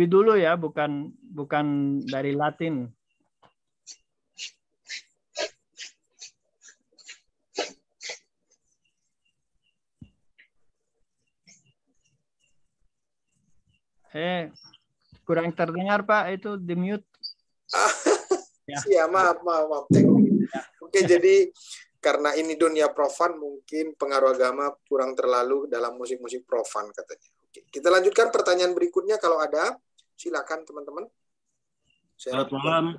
dulu ya, bukan dari Latin. Kurang terdengar Pak, itu di mute. Ya, maaf. Oke, jadi karena ini dunia profan, mungkin pengaruh agama kurang terlalu dalam musik-musik profan katanya. Oke, kita lanjutkan pertanyaan berikutnya kalau ada. Silakan teman-teman. Selamat malam.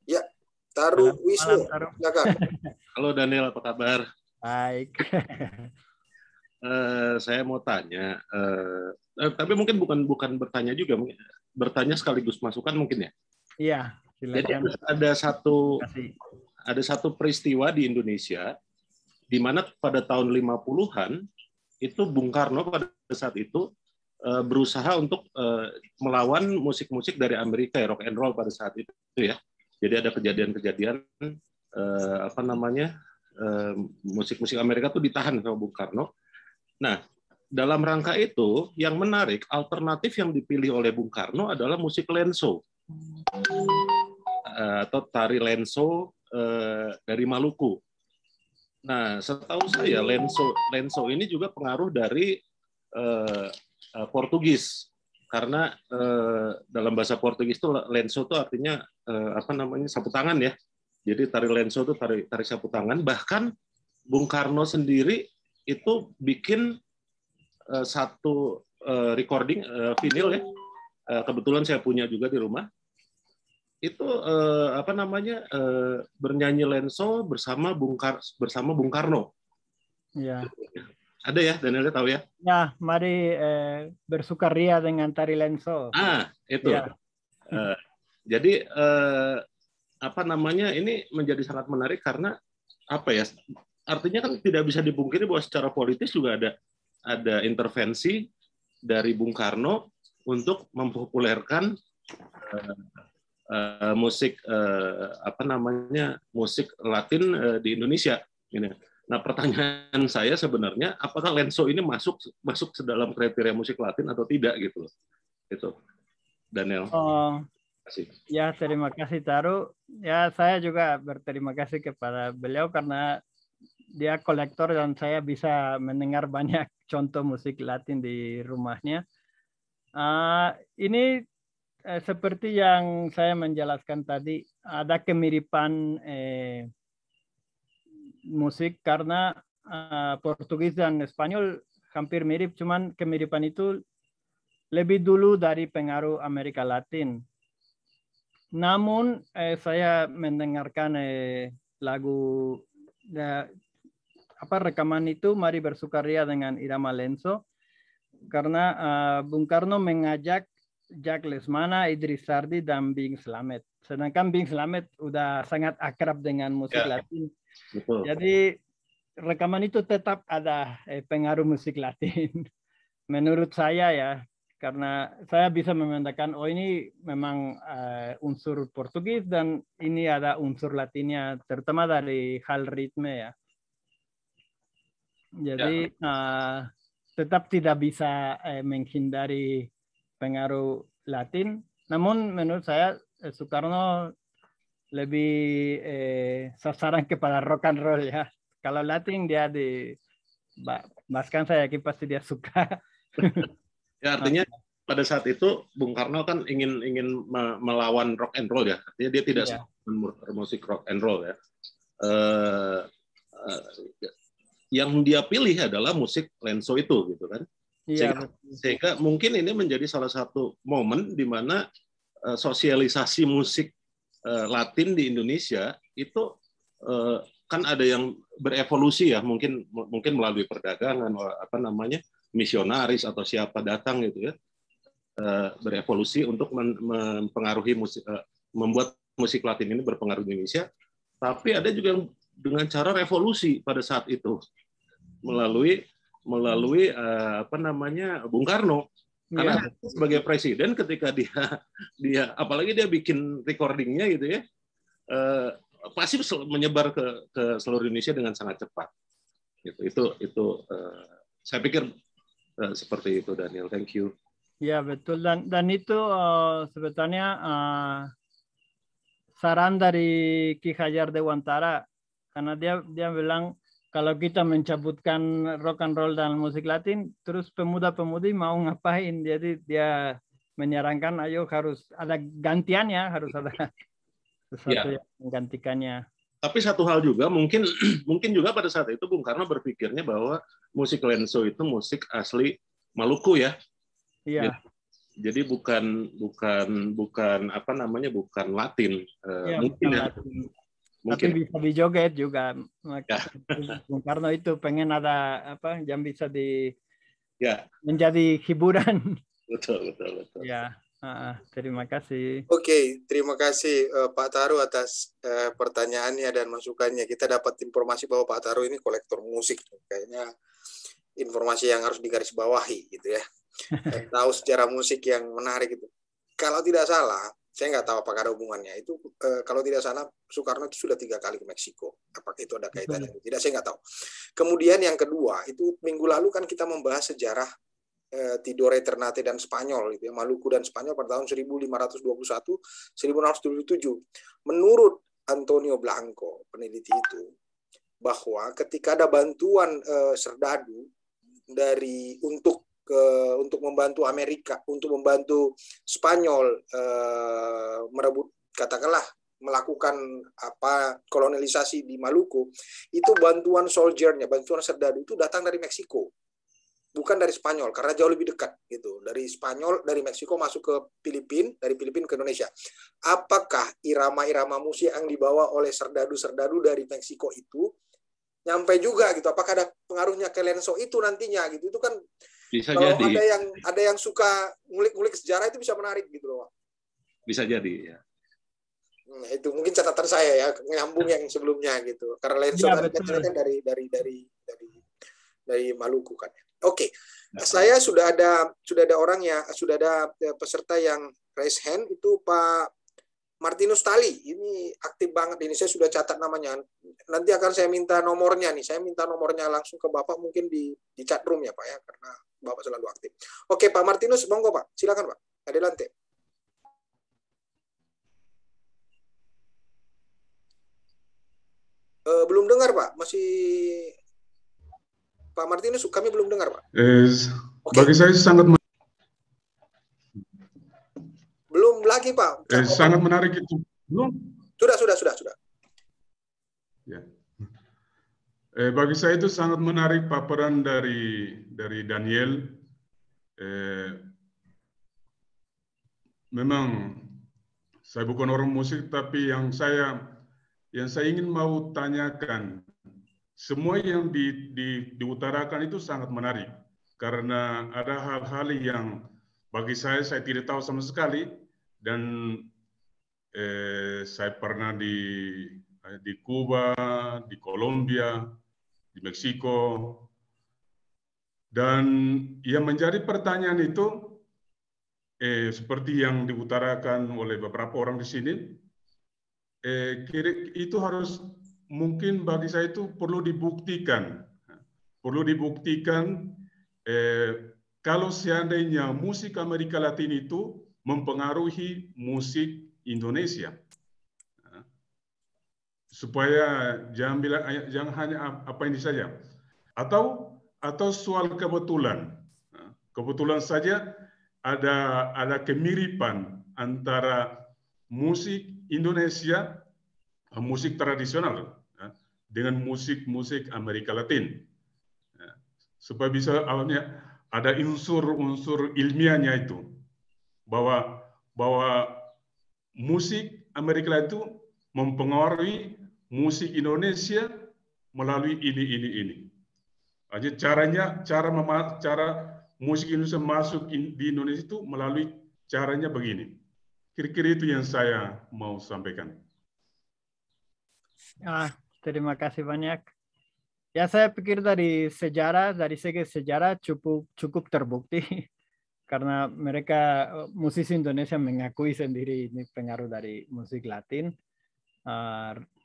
Ya, Taru Selamat Wisnu. malam, Taru. Silakan. Halo Daniel, apa kabar? Baik. Saya mau tanya, tapi mungkin bukan bertanya juga, bertanya sekaligus masukan mungkin ya. Iya, Jadi silakan. ada satu peristiwa di Indonesia di mana pada tahun 50-an itu Bung Karno pada saat itu berusaha untuk melawan musik-musik dari Amerika, ya, rock and roll pada saat itu ya. Jadi ada kejadian-kejadian musik-musik Amerika tuh ditahan sama Bung Karno. Nah, dalam rangka itu yang menarik, alternatif yang dipilih oleh Bung Karno adalah musik lenso atau tari lenso dari Maluku. Nah, setahu saya lenso ini juga pengaruh dari Portugis, karena dalam bahasa Portugis itu lenso itu artinya sapu tangan ya. Jadi tari lenso itu tari sapu tangan. Bahkan Bung Karno sendiri itu bikin satu recording vinyl ya. Kebetulan saya punya juga di rumah. Itu bernyanyi lenso bersama Bung Karno. Ya. Ada ya, Daniel tahu ya? Ya, mari bersukaria dengan tari lenso. Itu. Ya. Jadi ini menjadi sangat menarik karena artinya kan tidak bisa dipungkiri bahwa secara politis juga ada intervensi dari Bung Karno untuk mempopulerkan musik musik Latin di Indonesia. Nah, pertanyaan saya sebenarnya, apakah lenso ini masuk ke dalam kriteria musik Latin atau tidak gitu loh? Itu, Daniel. Ya, terima kasih Taru. Ya, saya juga berterima kasih kepada beliau karena dia kolektor dan saya bisa mendengar banyak contoh musik Latin di rumahnya. Ini seperti yang saya menjelaskan tadi, ada kemiripan musik karena Portugis dan Spanyol hampir mirip, cuman kemiripan itu lebih dulu dari pengaruh Amerika Latin. Namun saya mendengarkan lagu rekaman itu, Mari Bersukaria dengan irama lenso, karena Bung Karno mengajak Jack Lesmana, Idris Sardi, dan Bing Slamet. Sedangkan Bing Slamet udah sangat akrab dengan musik Latin. Betul. Jadi rekaman itu tetap ada pengaruh musik Latin. Menurut saya ya, karena saya bisa membedakan, ini memang unsur Portugis dan ini ada unsur Latinnya, terutama dari hal ritme ya. Jadi tetap tidak bisa menghindari pengaruh Latin. Namun menurut saya Soekarno lebih sasaran kepada rock and roll ya. Kalau Latin dia bahkan saya yakin pasti dia suka. Ya, artinya pada saat itu Bung Karno kan ingin melawan rock and roll ya. Artinya dia tidak suka musik rock and roll ya. Yang dia pilih adalah musik lenso itu gitu kan. Sehingga mungkin ini menjadi salah satu momen di mana sosialisasi musik Latin di Indonesia itu kan ada yang berevolusi ya, mungkin melalui perdagangan, misionaris atau siapa datang gitu ya, berevolusi untuk mempengaruhi musik, membuat musik Latin ini berpengaruh di Indonesia. Tapi ada juga dengan cara revolusi pada saat itu melalui Bung Karno. Karena sebagai presiden ketika dia apalagi dia bikin recordingnya gitu ya, pasti menyebar ke seluruh Indonesia dengan sangat cepat. Itu saya pikir seperti itu, Daniel. Thank you. Ya betul, dan itu sebetulnya saran dari Ki Hajar Dewantara, karena dia bilang kalau kita mencabutkan rock and roll dan musik Latin, terus pemuda-pemudi mau ngapain? Jadi dia menyarankan ayo harus ada gantiannya, harus ada sesuatu yang menggantikannya. Tapi satu hal juga mungkin juga pada saat itu Bung Karno berpikirnya bahwa musik lenso itu musik asli Maluku ya. Iya. Jadi bukan apa namanya, bukan Latin. Iya, mungkin bukan ya. Latin. Mungkin. Tapi bisa dijoget juga. Ya. Bung Karno itu pengen ada apa yang bisa Ya. menjadi hiburan. Betul. Ya. Terima kasih. Oke, terima kasih Pak Taru atas pertanyaannya dan masukannya. Kita dapat informasi bahwa Pak Taru ini kolektor musik. Kayaknya informasi yang harus digarisbawahi gitu ya. Dan tahu sejarah musik yang menarik itu. Kalau tidak salah, saya nggak tahu apakah ada hubungannya. Itu kalau tidak salah, Soekarno itu sudah 3 kali ke Meksiko. Apakah itu ada kaitannya? Tidak, saya nggak tahu. Kemudian yang kedua, itu minggu lalu kan kita membahas sejarah Tidore, Ternate, dan Spanyol, gitu ya, Maluku dan Spanyol pada tahun 1521-1677. Menurut Antonio Blanco, peneliti itu, bahwa ketika ada bantuan serdadu untuk membantu Amerika, untuk membantu Spanyol merebut, katakanlah melakukan kolonialisasi di Maluku, itu bantuan soldiernya, bantuan serdadu itu datang dari Meksiko. Bukan dari Spanyol, karena jauh lebih dekat gitu. Dari Spanyol, dari Meksiko masuk ke Filipina, dari Filipina ke Indonesia. Apakah irama-irama musik yang dibawa oleh serdadu-serdadu dari Meksiko itu nyampe juga gitu? Apakah ada pengaruhnya ke lenso itu nantinya gitu? Itu kan bisa kalau jadi. ada yang suka ngulik-ngulik sejarah itu bisa menarik gitu loh. Bisa jadi ya. Itu mungkin catatan saya ya, nyambung yang sebelumnya gitu. Karena lenso kan dari Maluku kan. Oke, saya sudah ada peserta yang raise hand, itu Pak Martinus Tali. Ini aktif banget ini, saya sudah catat namanya. Nanti akan saya minta nomornya nih. Saya minta nomornya langsung ke Bapak mungkin di chat room ya Pak ya, karena Bapak selalu aktif. Oke, Pak Martinus, monggo Pak. Silakan Pak. Adelante. Belum dengar Pak, masih Pak Martinus, kami belum dengar, Pak. Bagi saya sangat belum lagi, Pak. Sangat menarik itu. Belum? Sudah. Ya. Bagi saya itu sangat menarik paparan dari Daniel. Memang saya bukan orang musik, tapi yang saya ingin mau tanyakan, semua yang diutarakan itu sangat menarik, karena ada hal-hal yang bagi saya tidak tahu sama sekali, dan saya pernah di Kuba, di Kolombia, di Meksiko, dan yang menjadi pertanyaan itu seperti yang diutarakan oleh beberapa orang di sini, itu harus, mungkin bagi saya itu perlu dibuktikan kalau seandainya musik Amerika Latin itu mempengaruhi musik Indonesia, supaya jangan hanya apa ini saja, atau soal kebetulan saja ada kemiripan antara musik Indonesia, musik tradisional, dengan musik Amerika Latin, supaya bisa ada unsur ilmiahnya itu, bahwa musik Amerika Latin itu mempengaruhi musik Indonesia melalui ini. Jadi cara musik Indonesia masuk di Indonesia itu melalui caranya begini. Kira-kira itu yang saya mau sampaikan. Terima kasih banyak. Ya, saya pikir dari segi sejarah cukup terbukti karena mereka musisi Indonesia mengakui sendiri ini pengaruh dari musik Latin.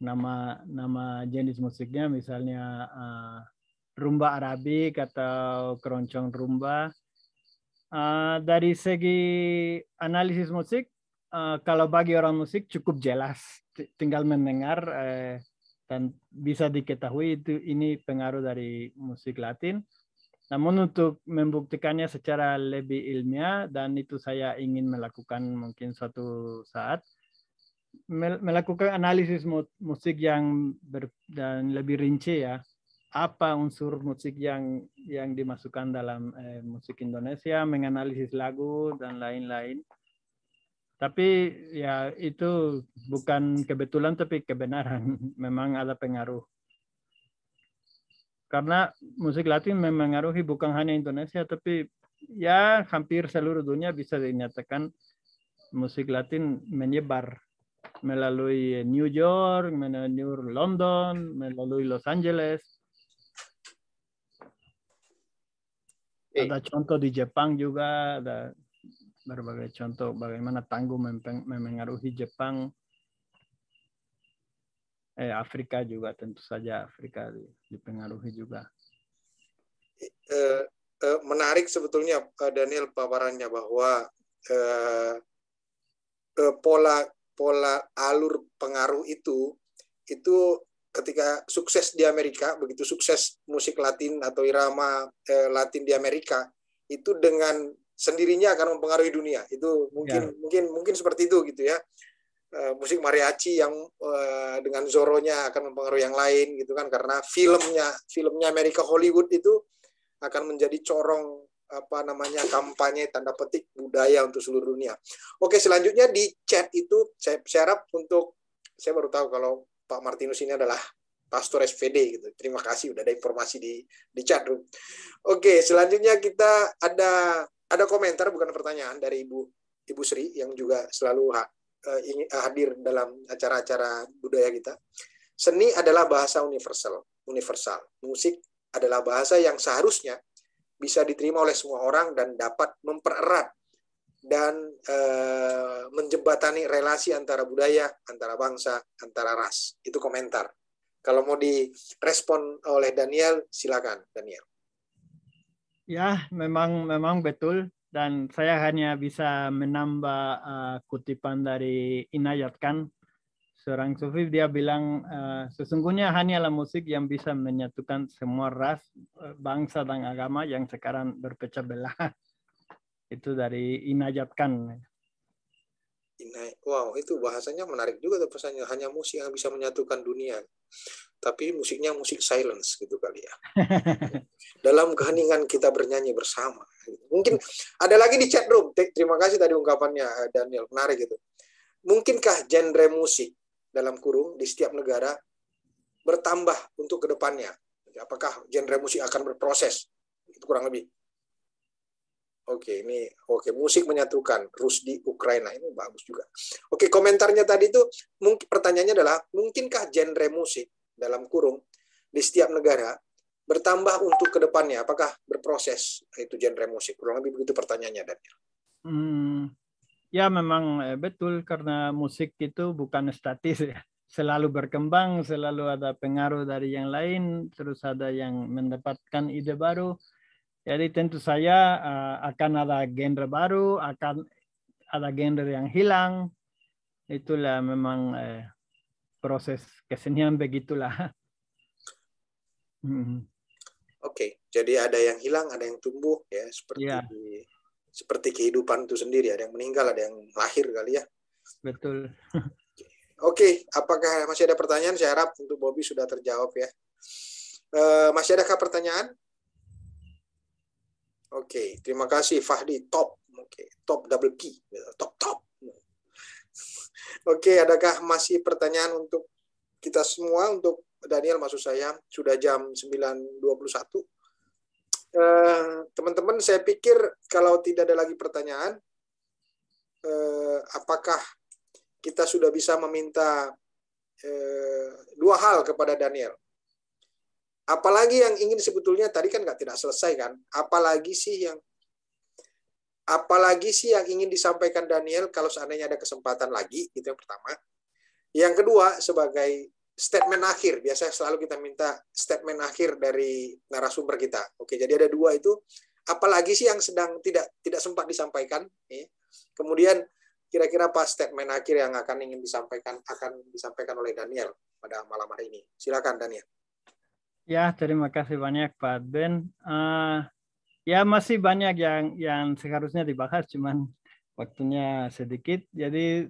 Nama jenis musiknya misalnya rumba Arabik atau keroncong rumba. Dari segi analisis musik, kalau bagi orang musik cukup jelas, tinggal mendengar dan bisa diketahui ini pengaruh dari musik Latin. Namun untuk membuktikannya secara lebih ilmiah, dan itu saya ingin melakukan mungkin suatu saat, melakukan analisis musik yang dan lebih rinci ya. Apa unsur musik yang dimasukkan dalam musik Indonesia, menganalisis lagu dan lain-lain. Tapi ya itu bukan kebetulan tapi kebenaran. Memang ada pengaruh. Karena musik Latin memengaruhi bukan hanya Indonesia, tapi ya hampir seluruh dunia bisa dinyatakan musik Latin menyebar melalui New York, melalui London, melalui Los Angeles. Ada contoh di Jepang juga, ada berbagai contoh bagaimana tango memengaruhi Jepang. Afrika juga tentu saja Afrika dipengaruhi juga. Menarik sebetulnya Daniel paparannya bahwa pola alur pengaruh itu ketika sukses di Amerika, begitu sukses musik Latin atau irama Latin di Amerika, itu dengan sendirinya akan mempengaruhi dunia. Itu mungkin seperti itu gitu ya. Musik mariachi yang dengan Zorronya akan mempengaruhi yang lain gitu kan, karena filmnya Amerika Hollywood itu akan menjadi corong kampanye tanda petik budaya untuk seluruh dunia. Oke, selanjutnya di chat itu saya harap saya baru tahu kalau Pak Martinus ini adalah pastor SPD gitu. Terima kasih udah ada informasi di chat room. Oke, selanjutnya kita ada komentar bukan pertanyaan dari Ibu Sri yang juga selalu ingin hadir dalam acara-acara budaya kita. Seni adalah bahasa universal. Musik adalah bahasa yang seharusnya bisa diterima oleh semua orang dan dapat mempererat dan menjembatani relasi antara budaya, antara bangsa, antara ras. Itu komentar. Kalau mau direspon oleh Daniel, silakan Daniel. Ya, memang betul. Dan saya hanya bisa menambah kutipan dari Inayat Khan, seorang sufi. Dia bilang sesungguhnya hanyalah musik yang bisa menyatukan semua ras, bangsa dan agama yang sekarang berpecah belah. Itu dari Inayat Khan. Wow, itu bahasanya menarik juga tuh pesannya. Hanya musik yang bisa menyatukan dunia. Tapi musiknya musik silence gitu kali ya. Dalam keheningan kita bernyanyi bersama. Mungkin ada lagi di chat room. Terima kasih tadi ungkapannya Daniel, menarik gitu. Mungkinkah genre musik dalam kurung di setiap negara bertambah untuk kedepannya? Apakah genre musik akan berproses? Itu kurang lebih. Oke, musik menyatukan Rusdi Ukraina, ini bagus juga. Oke, komentarnya tadi itu mungkin pertanyaannya adalah mungkinkah genre musik dalam kurung di setiap negara bertambah untuk kedepannya? Apakah berproses itu genre musik? Kurang lebih begitu pertanyaannya, Daniel. Ya memang betul, karena musik itu bukan statis ya. Selalu berkembang, selalu ada pengaruh dari yang lain, terus ada yang mendapatkan ide baru. Jadi tentu saja akan ada genre baru, akan ada genre yang hilang. Itulah memang proses kesenian begitulah. Oke, jadi ada yang hilang, ada yang tumbuh ya, seperti kehidupan itu sendiri. Ada yang meninggal, ada yang lahir kali ya. Betul. Oke, apakah masih ada pertanyaan? Saya harap untuk Bobby sudah terjawab ya. Masih adakah pertanyaan? Oke, terima kasih Fahdi, top. Oke, top double key, top. Oke, adakah masih pertanyaan untuk kita semua, untuk Daniel maksud saya? Sudah jam 9.21. Teman-teman, saya pikir kalau tidak ada lagi pertanyaan, apakah kita sudah bisa meminta dua hal kepada Daniel? Apalagi yang ingin sebetulnya tadi kan tidak selesai kan? Apalagi sih yang ingin disampaikan Daniel kalau seandainya ada kesempatan lagi, itu yang pertama. Yang kedua, sebagai statement akhir, biasanya selalu kita minta statement akhir dari narasumber kita. Oke, jadi ada dua itu. Apalagi sih yang sedang tidak sempat disampaikan? Kemudian kira-kira apa statement akhir yang akan disampaikan oleh Daniel pada malam hari ini? Silakan Daniel. Ya, terima kasih banyak Pak Ben. Ya masih banyak yang seharusnya dibahas, cuman waktunya sedikit. Jadi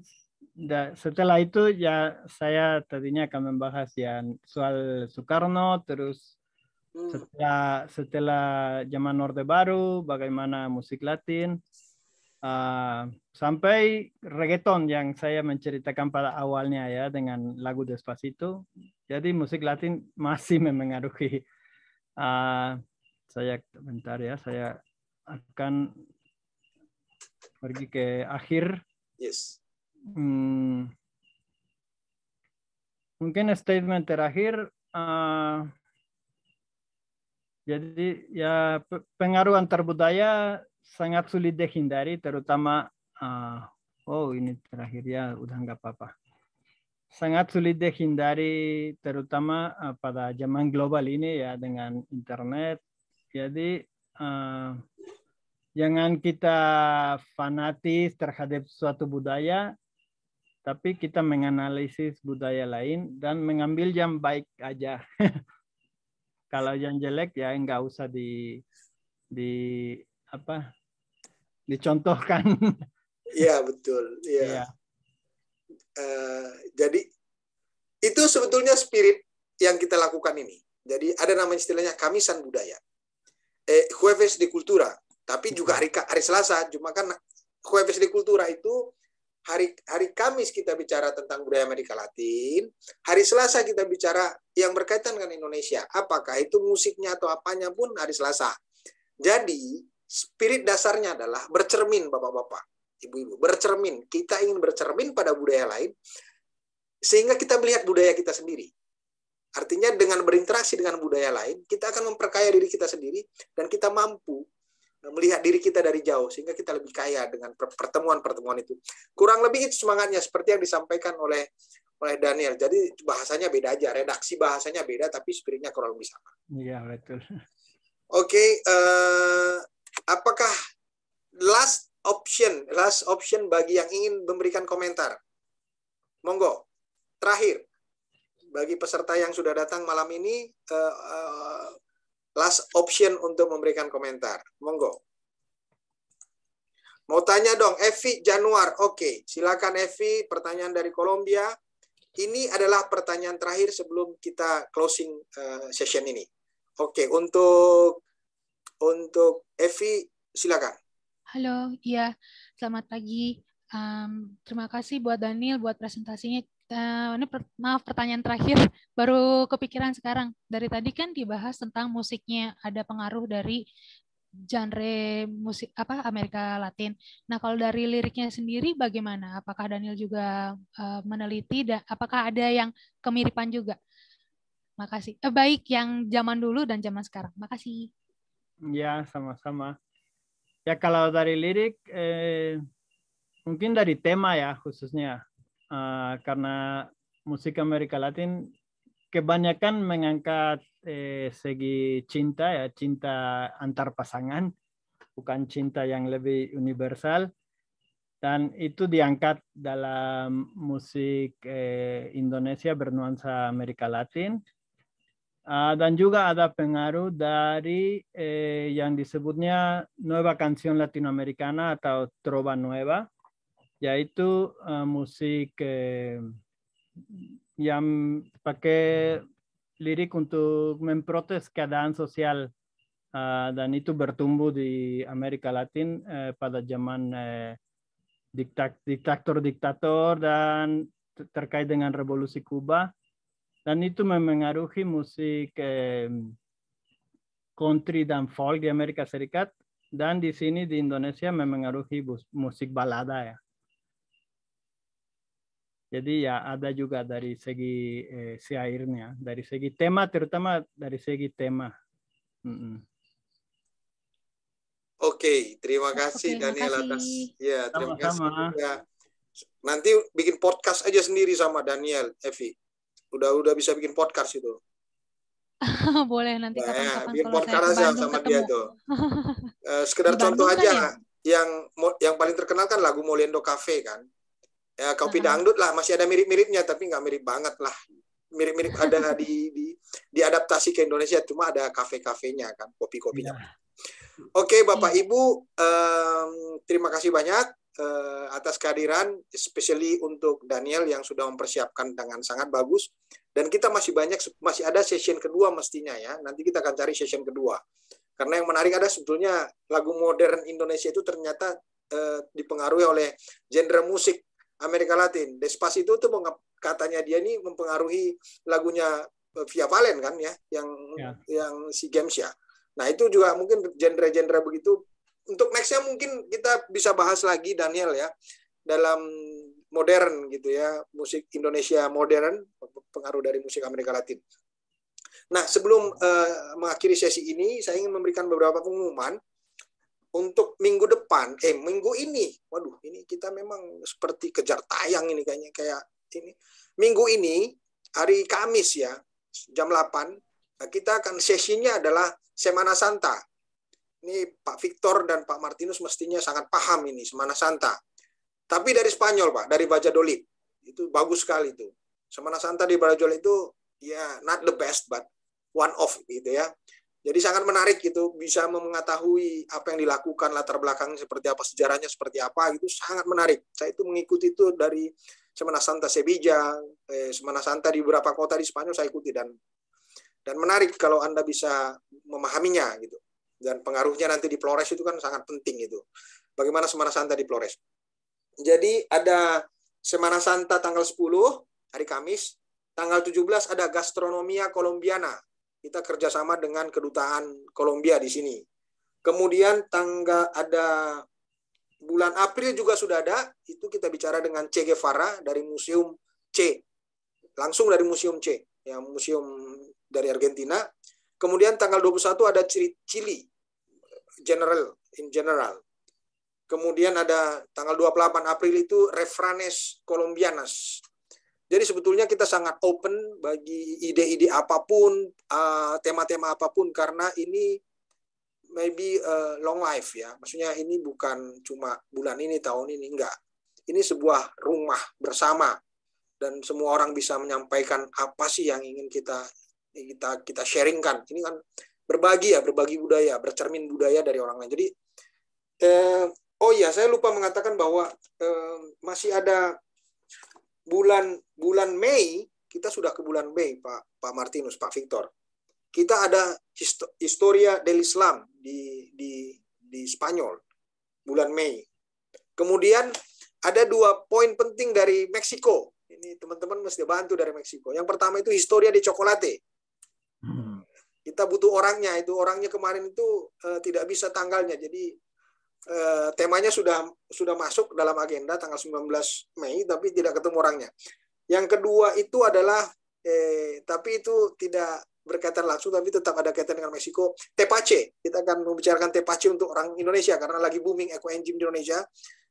setelah itu ya saya tadinya akan membahas ya soal Soekarno, terus setelah zaman Orde Baru, bagaimana musik Latin, sampai reggaeton yang saya menceritakan pada awalnya ya dengan lagu Despacito. Jadi musik Latin masih memengaruhi. Saya bentar ya, saya akan pergi ke akhir. Yes. Mungkin statement terakhir. Jadi ya pengaruh antar budaya sangat sulit dihindari, terutama ini terakhir ya udah nggak apa-apa. Sangat sulit dihindari, terutama pada zaman global ini ya dengan internet. Jadi jangan kita fanatis terhadap suatu budaya, tapi kita menganalisis budaya lain dan mengambil yang baik aja. Kalau yang jelek ya nggak usah dicontohkan. Iya betul. Iya. Jadi itu sebetulnya spirit yang kita lakukan ini. Jadi ada nama istilahnya Kamisan Budaya, Jueves de Cultura. Tapi juga hari Selasa. Cuma kan Jueves de Cultura itu hari Kamis kita bicara tentang budaya Amerika Latin, hari Selasa kita bicara yang berkaitan dengan Indonesia. Apakah itu musiknya atau apanya pun hari Selasa. Jadi spirit dasarnya adalah bercermin, bapak-bapak, ibu-ibu, bercermin. Kita ingin bercermin pada budaya lain sehingga kita melihat budaya kita sendiri. Artinya dengan berinteraksi dengan budaya lain, kita akan memperkaya diri kita sendiri dan kita mampu melihat diri kita dari jauh sehingga kita lebih kaya dengan pertemuan-pertemuan itu. Kurang lebih itu semangatnya seperti yang disampaikan oleh Daniel. Jadi bahasanya beda aja, redaksi bahasanya beda tapi spiritnya kurang lebih sama. Iya, betul. Oke, apakah last option bagi yang ingin memberikan komentar? Monggo. Terakhir bagi peserta yang sudah datang malam ini, last option untuk memberikan komentar. Monggo. Mau tanya dong, Evi Januar. Oke, silakan Evi, pertanyaan dari Kolombia. Ini adalah pertanyaan terakhir sebelum kita closing session ini. Oke, untuk Evi, silakan. Halo, iya, selamat pagi. Terima kasih buat Daniel buat presentasinya. Ini maaf pertanyaan terakhir, baru kepikiran sekarang. Dari tadi kan dibahas tentang musiknya, ada pengaruh dari genre musik Amerika Latin. Nah, kalau dari liriknya sendiri bagaimana? Apakah Daniel juga meneliti dan apakah ada yang kemiripan juga? Makasih. Baik yang zaman dulu dan zaman sekarang. Makasih. Ya, sama-sama. Ya kalau dari lirik mungkin dari tema ya khususnya. Karena musik Amerika Latin kebanyakan mengangkat segi cinta ya, cinta antar pasangan, bukan cinta yang lebih universal, dan itu diangkat dalam musik Indonesia bernuansa Amerika Latin, dan juga ada pengaruh dari yang disebutnya Nueva Canción Latinoamericana atau Trova Nueva, yaitu musik yang pakai lirik untuk memprotes keadaan sosial, dan itu bertumbuh di Amerika Latin pada zaman diktator dan terkait dengan revolusi Kuba, dan itu memengaruhi musik country dan folk di Amerika Serikat, dan di sini di Indonesia memengaruhi musik balada ya. Jadi ya ada juga dari segi syairnya, dari segi tema, terutama dari segi tema. Oke, terima kasih Daniel atas ya, terima kasih juga. Nanti bikin podcast aja sendiri sama Daniel, Evi. Udah bisa bikin podcast itu. Boleh nanti kapan-kapan bikin kalau podcast saya ke aja Bandung sama ketemu. dia tuh. Sekedar Di contoh Bandung aja kan ya? yang paling terkenal kan lagu Moliendo Cafe kan. Ya, kopi dangdut lah, masih ada mirip-miripnya tapi nggak mirip banget lah. Mirip-mirip ada diadaptasi ke Indonesia, cuma ada kafe-kafenya kan, kopi-kopinya. Oke, Bapak Ibu, terima kasih banyak atas kehadiran, especially untuk Daniel yang sudah mempersiapkan dengan sangat bagus. Dan kita masih ada session kedua mestinya ya. Nanti kita akan cari session kedua. Karena yang menarik ada sebetulnya lagu modern Indonesia itu ternyata dipengaruhi oleh genre musik Amerika Latin. Despacito itu katanya dia ini mempengaruhi lagunya Via Valen kan ya, yang si Games ya. Nah itu juga mungkin genre-genre begitu. Untuk nextnya mungkin kita bisa bahas lagi Daniel ya dalam modern gitu ya, musik Indonesia modern, pengaruh dari musik Amerika Latin. Nah sebelum mengakhiri sesi ini saya ingin memberikan beberapa pengumuman untuk minggu depan, minggu ini. Waduh, ini kita memang seperti kejar tayang ini kayaknya kayak ini. Minggu ini hari Kamis ya, jam 8 kita akan sesinya adalah Semana Santa. Ini Pak Victor dan Pak Martinus mestinya sangat paham ini Semana Santa. Tapi dari Spanyol, Pak, dari Valladolid. Itu bagus sekali itu. Semana Santa di Valladolid itu ya not the best but one of gitu ya. Jadi sangat menarik gitu, bisa mengetahui apa yang dilakukan, latar belakangnya seperti apa, sejarahnya seperti apa, itu sangat menarik. Saya itu mengikuti itu dari Semana Santa Sevilla, Semana Santa di beberapa kota di Spanyol saya ikuti dan menarik kalau Anda bisa memahaminya gitu. Dan pengaruhnya nanti di Flores itu kan sangat penting itu. Bagaimana Semana Santa di Flores. Jadi ada Semana Santa tanggal 10, hari Kamis. Tanggal 17 ada Gastronomia Colombiana. Kita kerjasama dengan Kedutaan Kolombia di sini. Kemudian ada bulan April juga sudah ada. Itu kita bicara dengan Che Guevara dari Museum C. Langsung dari Museum C. Ya, museum dari Argentina. Kemudian tanggal 21 ada Chili. In general. Kemudian ada tanggal 28 April itu Refranes Colombianas. Jadi sebetulnya kita sangat open bagi ide-ide apapun, tema-tema apapun, karena ini maybe long life ya. Maksudnya ini bukan cuma bulan ini, tahun ini, enggak. Ini sebuah rumah bersama dan semua orang bisa menyampaikan apa sih yang ingin kita sharingkan. Ini kan berbagi budaya, bercermin budaya dari orang lain. Jadi, oh ya, saya lupa mengatakan bahwa masih ada bulan Mei, kita sudah ke bulan Mei, Pak Martinus, Pak Victor. Kita ada Historia del Islam di Spanyol, bulan Mei. Kemudian ada 2 poin penting dari Meksiko. Ini teman-teman mesti bantu dari Meksiko. Yang pertama itu Historia de Chocolate. Kita butuh orangnya, itu orangnya kemarin itu tidak bisa tanggalnya, jadi temanya sudah masuk dalam agenda tanggal 19 Mei, tapi tidak ketemu orangnya. Yang kedua itu adalah, tapi itu tidak berkaitan langsung, tapi tetap ada kaitan dengan Meksiko, Tepache. Kita akan membicarakan Tepache untuk orang Indonesia, karena lagi booming eco-engine di Indonesia,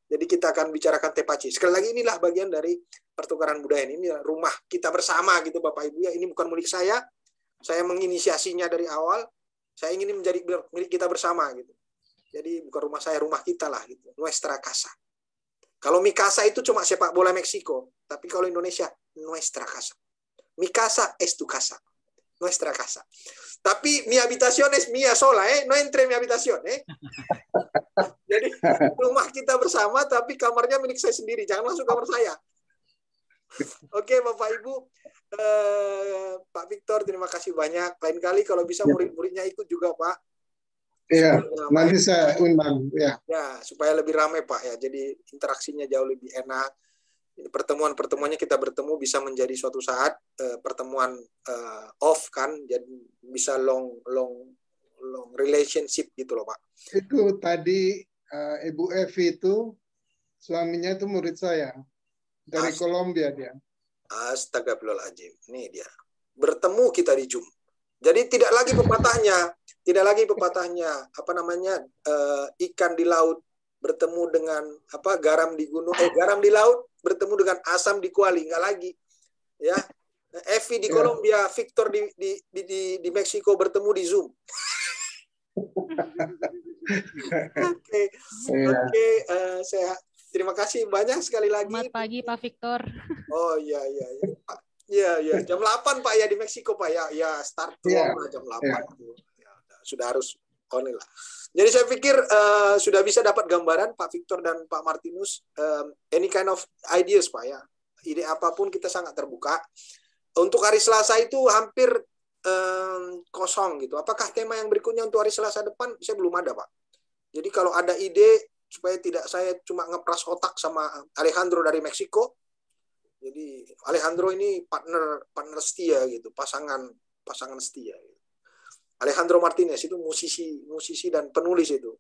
jadi kita akan bicarakan Tepache. Sekali lagi inilah bagian dari pertukaran budaya, ini rumah kita bersama gitu Bapak Ibu ya, ini bukan milik saya menginisiasinya dari awal, saya ingin menjadi milik kita bersama gitu. Jadi bukan rumah saya, rumah kita lah gitu. Nuestra casa. Kalau mi casa itu cuma sepak bola Meksiko, tapi kalau Indonesia nuestra casa. Mi casa es tu casa. Nuestra casa. Tapi mi habitación es mía sola, no entre mi habitación, Jadi rumah kita bersama, tapi kamarnya milik saya sendiri. Jangan masuk kamar saya. Oke, Bapak Ibu, Pak Victor, terima kasih banyak. Lain kali kalau bisa murid-muridnya ikut juga, Pak. Iya, nanti saya undang. Ya, supaya lebih ramai, Pak ya. Jadi interaksinya jauh lebih enak. Pertemuan-pertemuannya kita bertemu bisa menjadi suatu saat pertemuan off kan, jadi bisa long relationship gitu loh, Pak. Itu tadi Ibu Evi itu suaminya itu murid saya dari Kolombia dia. Astagfirullahaladzim, ini dia. Bertemu kita di Zoom. Jadi tidak lagi pepatahnya apa namanya, ikan di laut bertemu dengan garam di gunung, garam di laut bertemu dengan asam di kuali, enggak lagi. Ya. Evi di Kolombia, Victor di Meksiko bertemu di Zoom. Oke. Saya terima kasih banyak sekali lagi. Selamat pagi Pak Victor. Oh iya. Iya. Jam 8 Pak ya di Meksiko Pak ya. Ya start jam 8. Ya, sudah harus Only lah. Jadi saya pikir sudah bisa dapat gambaran Pak Victor dan Pak Martinus, any kind of ideas Pak ya. Ide apapun kita sangat terbuka. Untuk hari Selasa itu hampir kosong gitu. Apakah tema yang berikutnya untuk hari Selasa depan? Saya belum ada Pak. Jadi kalau ada ide supaya tidak saya cuma ngepras otak sama Alejandro dari Meksiko. Jadi Alejandro ini partner setia gitu, pasangan setia. Gitu. Alejandro Martinez itu musisi dan penulis itu.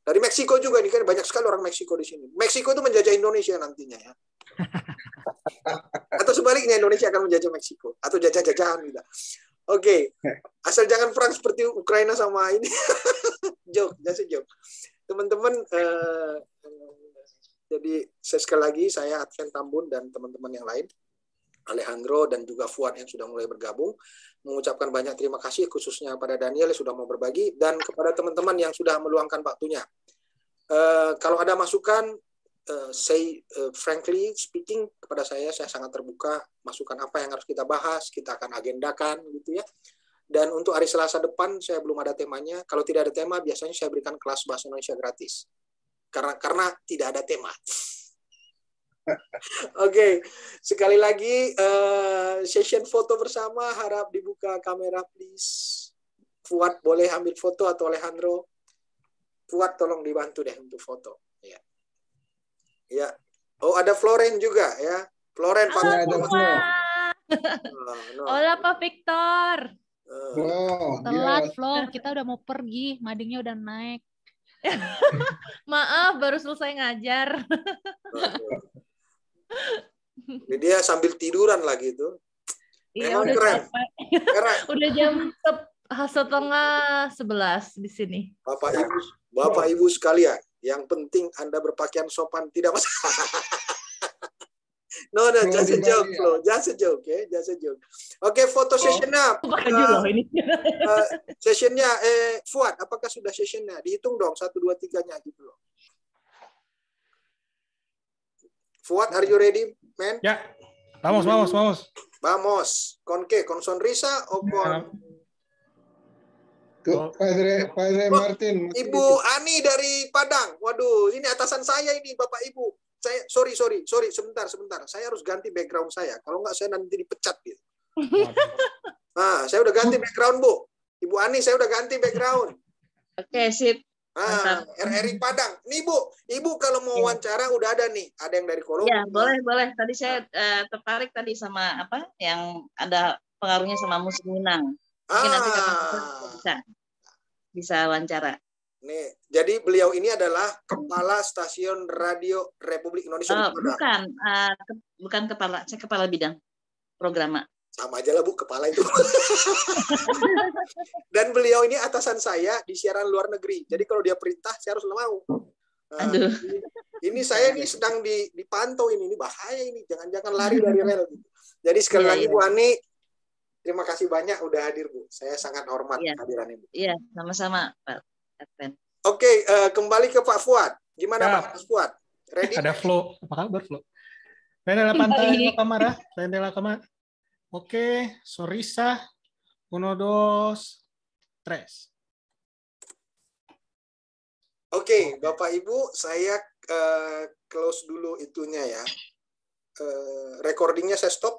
Dari Meksiko juga, ini kan banyak sekali orang Meksiko di sini. Meksiko itu menjajah Indonesia nantinya ya. Atau sebaliknya Indonesia akan menjajah Meksiko atau jajah-jajahan gitu. Oke. Asal jangan perang seperti Ukraina sama ini. Joke. Teman-teman, jadi sekali lagi saya Advent Tambun dan teman-teman yang lain, Alejandro dan juga Fuad yang sudah mulai bergabung, mengucapkan banyak terima kasih khususnya pada Daniel yang sudah mau berbagi dan kepada teman-teman yang sudah meluangkan waktunya. Kalau ada masukan, frankly speaking kepada saya sangat terbuka, masukan apa yang harus kita bahas, kita akan agendakan gitu ya. Dan untuk hari Selasa depan saya belum ada temanya. Kalau tidak ada tema, biasanya saya berikan kelas bahasa Indonesia gratis. Karena tidak ada tema. Oke, sekali lagi session foto bersama, harap dibuka kamera please. Fuad boleh ambil foto atau Alejandro? Fuad tolong dibantu deh untuk foto. Ya. Ya. Oh ada Floren juga ya. Floren Pak. Hola Pak Victor. Telat Flo, kita udah mau pergi, madingnya udah naik. Maaf, baru selesai ngajar. Dia sambil tiduran lagi itu. Iya, udah keren. Udah jam 10:30 di sini. Bapak Ibu sekalian, yang penting Anda berpakaian sopan, tidak masalah. No, just a joke, Flo. Just a joke, ya. Just a joke. Oke, foto sessionnya. Sessionnya, Fuad, apakah sudah sessionnya? Dihitung dong, 1, 2, 3-nya gitu loh. Fuad, are you ready, man? Ya, vamos. Vamos. ¿Con qué? ¿Con sonrisa o con...? Padre Martin. Ibu Ani dari Padang. Waduh, ini atasan saya ini, Bapak Ibu. Saya sorry, sebentar. Saya harus ganti background saya. Kalau nggak saya nanti dipecat gitu. Nah, saya udah ganti background, Bu. Ibu Ani, saya udah ganti background. Oke, sip. RRI Padang. Nih, Bu. Ibu kalau mau wawancara udah ada nih. Ada yang dari Kolombia. Ya, boleh. Tadi saya tertarik tadi sama apa yang ada pengaruhnya sama musik Minang. Mungkin nanti bisa wawancara. Nih, jadi beliau ini adalah Kepala Stasiun Radio Republik Indonesia. Bukan kepala, saya kepala bidang programa. Sama aja lah Bu, kepala itu. Dan beliau ini atasan saya di siaran luar negeri. Jadi kalau dia perintah, saya harus mau. Aduh. Ini saya ini sedang dipantau ini bahaya ini. Jangan-jangan lari dari rel. Jadi sekali lagi Bu Ani, terima kasih banyak udah hadir Bu. Saya sangat hormat kehadiran Ibu. Iya, sama-sama Pak. Oke, kembali ke Pak Fuad. Gimana Pak Fuad? Ready? Ada Flo. Apa kabar Flo? Saya adalah pantai kamera. Saya adalah kamera. Oke, sonrisa. 1, 2, 3. Oke, Bapak Ibu, saya close dulu itunya ya. Recordingnya saya stop.